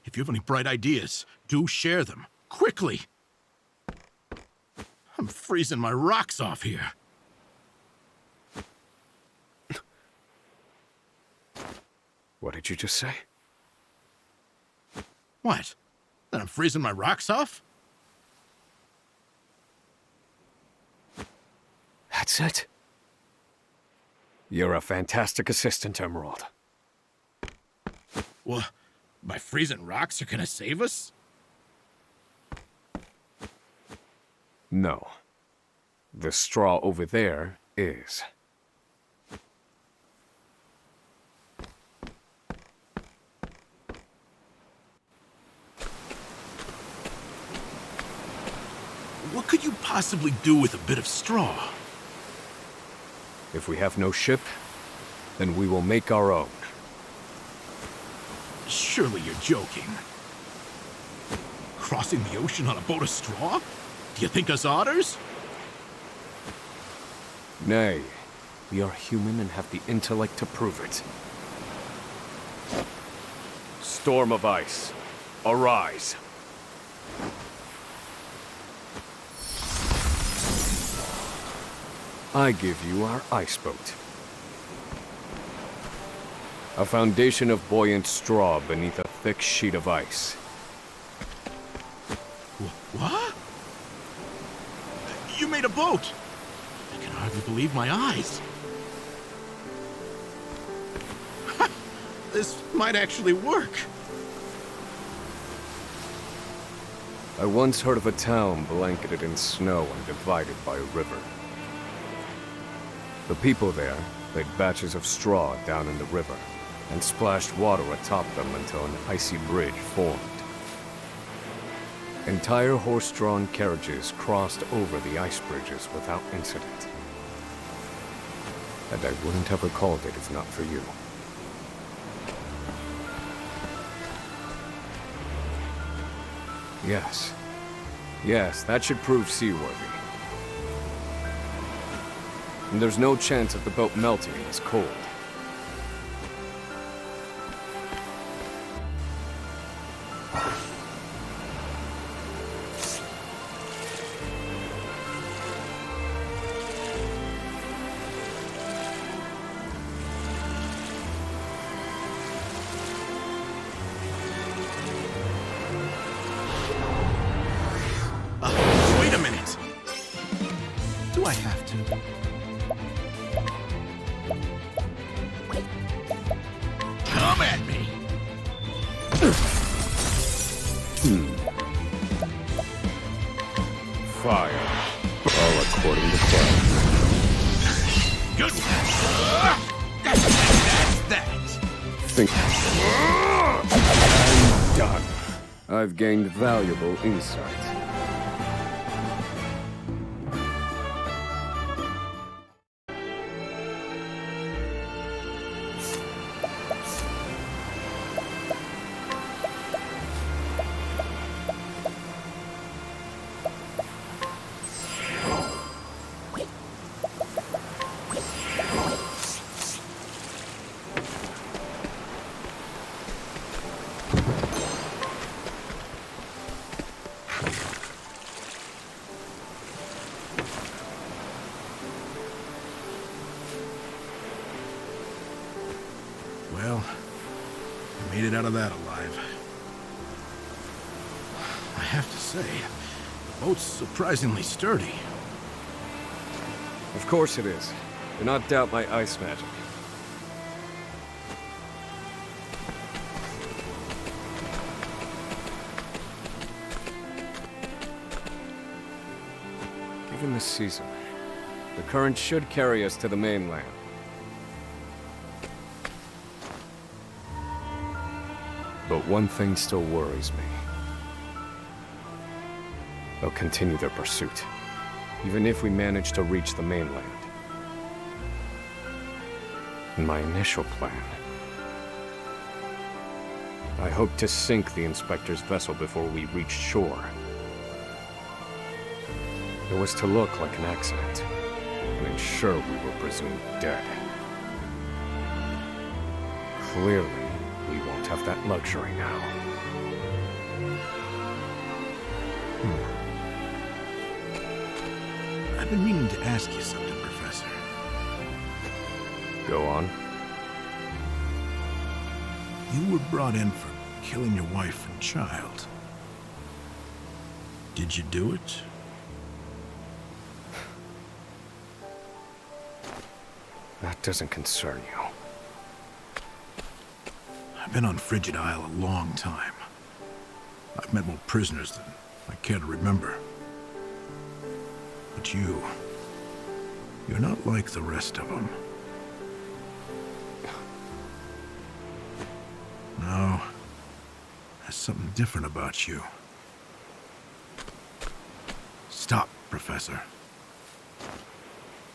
If you have any bright ideas, do share them. Quickly! I'm freezing my rocks off here. What did you just say? What? That I'm freezing my rocks off? That's it. You're a fantastic assistant, Emerald. Well, my freezing rocks are gonna save us? No. The straw over there is. What could you possibly do with a bit of straw? If we have no ship, then we will make our own. Surely you're joking. Crossing the ocean on a boat of straw? Do you think us otters? Nay, we are human and have the intellect to prove it. Storm of ice, arise. I give you our ice boat. A foundation of buoyant straw beneath a thick sheet of ice. What? You made a boat! I can hardly believe my eyes. This might actually work. I once heard of a town blanketed in snow and divided by a river. The people there laid batches of straw down in the river and splashed water atop them until an icy bridge formed. Entire horse-drawn carriages crossed over the ice bridges without incident. And I wouldn't have recalled it if not for you. Yes. Yes, that should prove seaworthy. And there's no chance of the boat melting in this cold. Wait a minute! Do I have to? Come at me! Fire. All according to plan. Good one! That's that! Think. I'm done. I've gained valuable insight. Well, I made it out of that alive. I have to say, the boat's surprisingly sturdy. Of course it is. Do not doubt my ice magic. Given the season, the current should carry us to the mainland. But one thing still worries me. They'll continue their pursuit, even if we manage to reach the mainland. In my initial plan, I hoped to sink the Inspector's vessel before we reached shore. It was to look like an accident, and ensure we were presumed dead. Clearly, we won't have that luxury now. I've been meaning to ask you something, Professor. Go on. You were brought in for killing your wife and child. Did you do it? That doesn't concern you. I've been on Frigid Isle a long time. I've met more prisoners than I care to remember. But you're not like the rest of them. No, there's something different about you. Stop, Professor.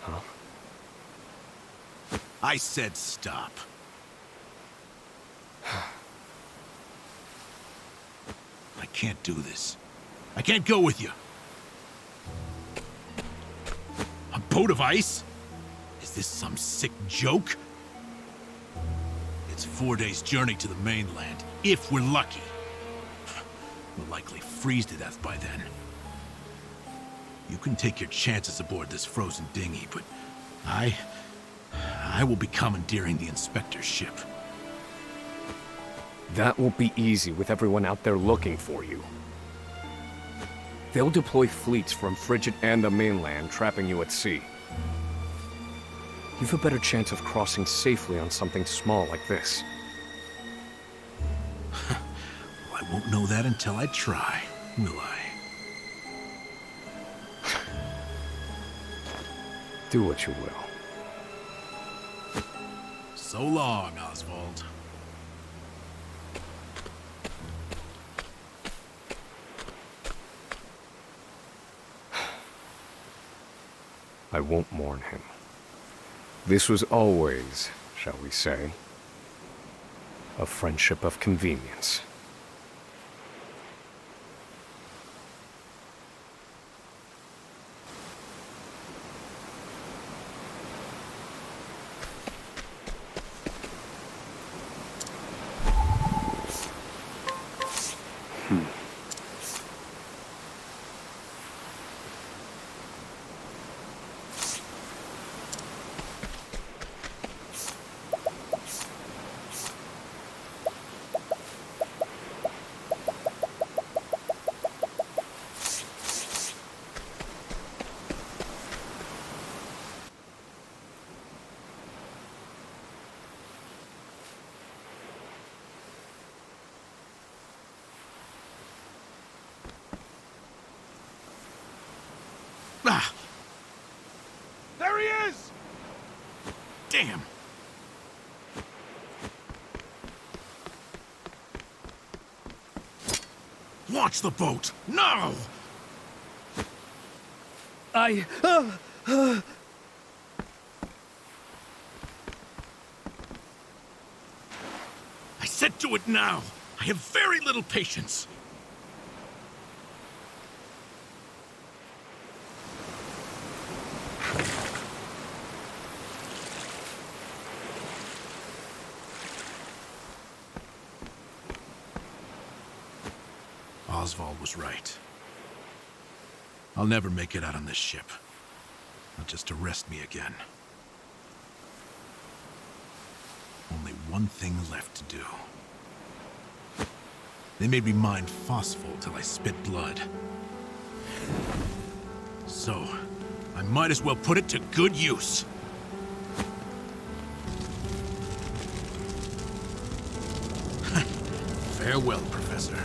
Huh? I said stop. I can't do this. I can't go with you. A boat of ice? Is this some sick joke? It's 4 days' journey to the mainland, if we're lucky. We'll likely freeze to death by then. You can take your chances aboard this frozen dinghy, but I will be commandeering the Inspector's ship. That won't be easy with everyone out there looking for you. They'll deploy fleets from Frigid and the mainland, trapping you at sea. You've a better chance of crossing safely on something small like this. Well, I won't know that until I try, will I? Do what you will. So long, Osvald. I won't mourn him. This was always, shall we say, a friendship of convenience. Ah! There he is! Damn! Launch the boat! No! I said do it now! I have very little patience! Osvald was right. I'll never make it out on this ship. Not just to rest me again. Only one thing left to do. They made me mine phosphol till I spit blood. So, I might as well put it to good use. Farewell, Professor.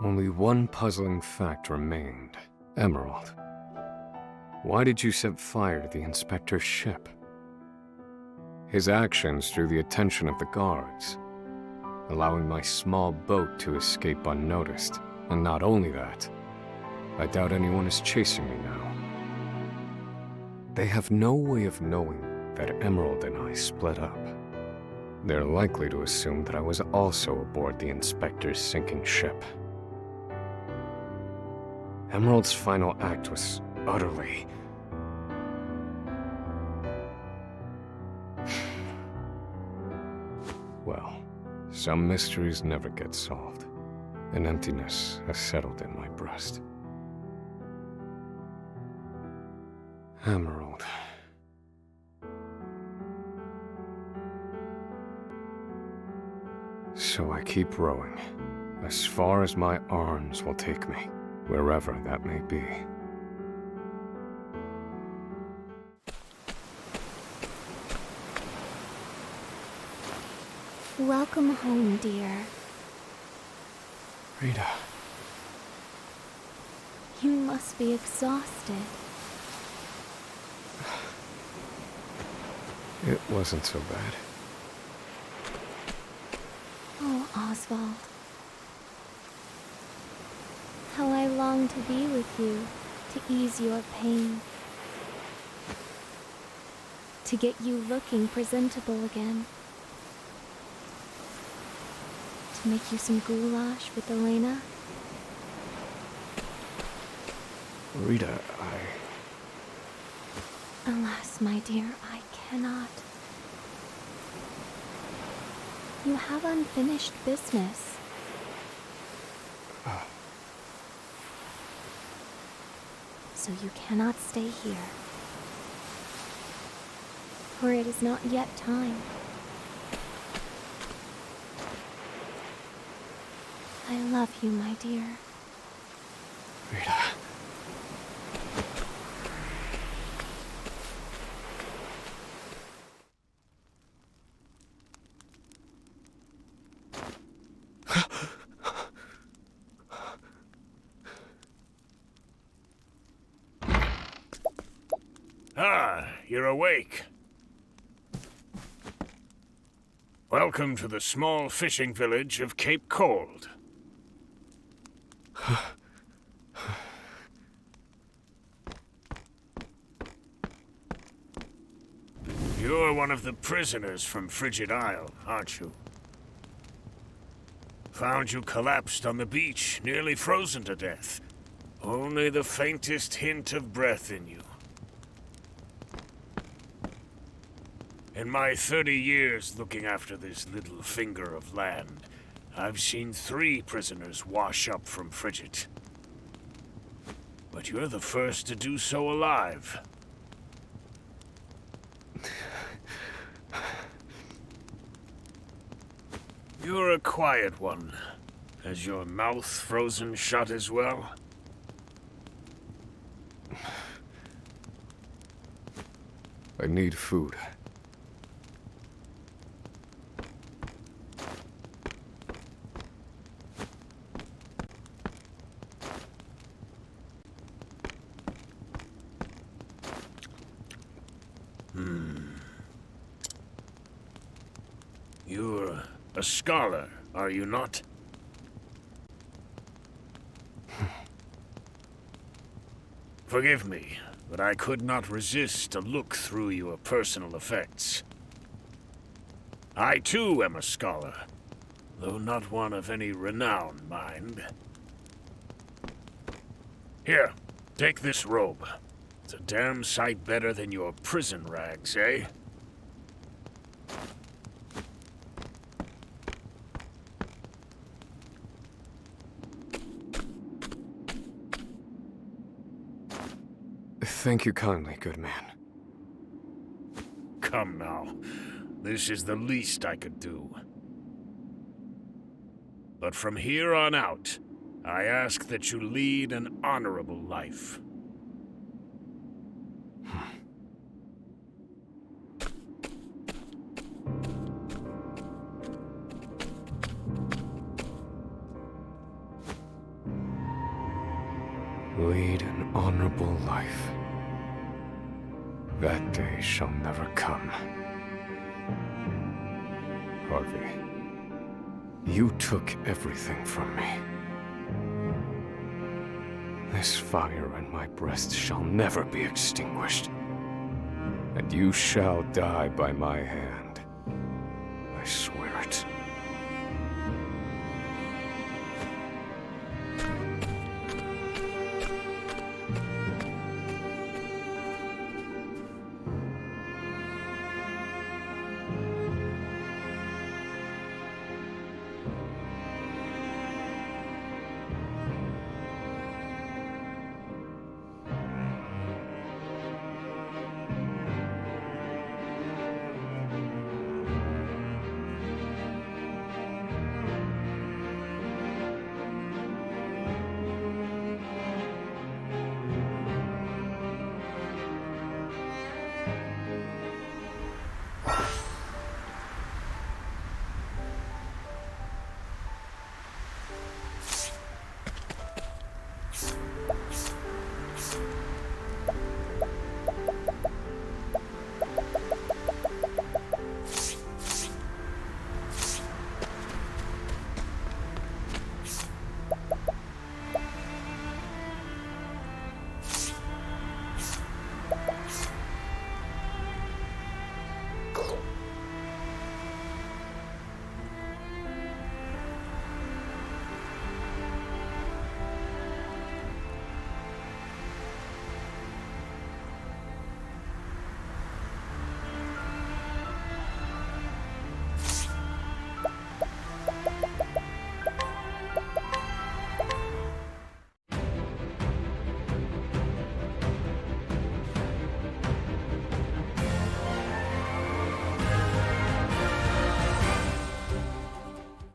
Only one puzzling fact remained. Emerald. Why did you set fire to the inspector's ship? His actions drew the attention of the guards, allowing my small boat to escape unnoticed. And not only that, I doubt anyone is chasing me now. They have no way of knowing that Emerald and I split up. They're likely to assume that I was also aboard the inspector's sinking ship. Emerald's final act was utterly... Well, some mysteries never get solved. An emptiness has settled in my breast. Emerald. So I keep rowing, as far as my arms will take me, wherever that may be. Welcome home, dear. Rita. You must be exhausted. It wasn't so bad. Oh, Osvald. How I long to be with you, to ease your pain. To get you looking presentable again. To make you some goulash with Elena. Rita, Alas, my dear, I cannot. You have unfinished business. So you cannot stay here. For it is not yet time. I love you, my dear. Rita. Ah, you're awake. Welcome to the small fishing village of Cape Cold. You're one of the prisoners from Frigid Isle, aren't you? Found you collapsed on the beach, nearly frozen to death. Only the faintest hint of breath in you. In my 30 years looking after this little finger of land, I've seen 3 prisoners wash up from Frigid. But you're the first to do so alive. You're a quiet one. Has your mouth frozen shut as well? I need food. You're a scholar, are you not? Forgive me, but I could not resist a look through your personal effects. I too am a scholar, though not one of any renown, mind. Here, take this robe. It's a damn sight better than your prison rags, eh? Thank you kindly, good man. Come now. This is the least I could do. But from here on out, I ask that you lead an honorable life. Lead an honorable life. That day shall never come. Harvey, you took everything from me. This fire in my breast shall never be extinguished. And you shall die by my hand. I swear.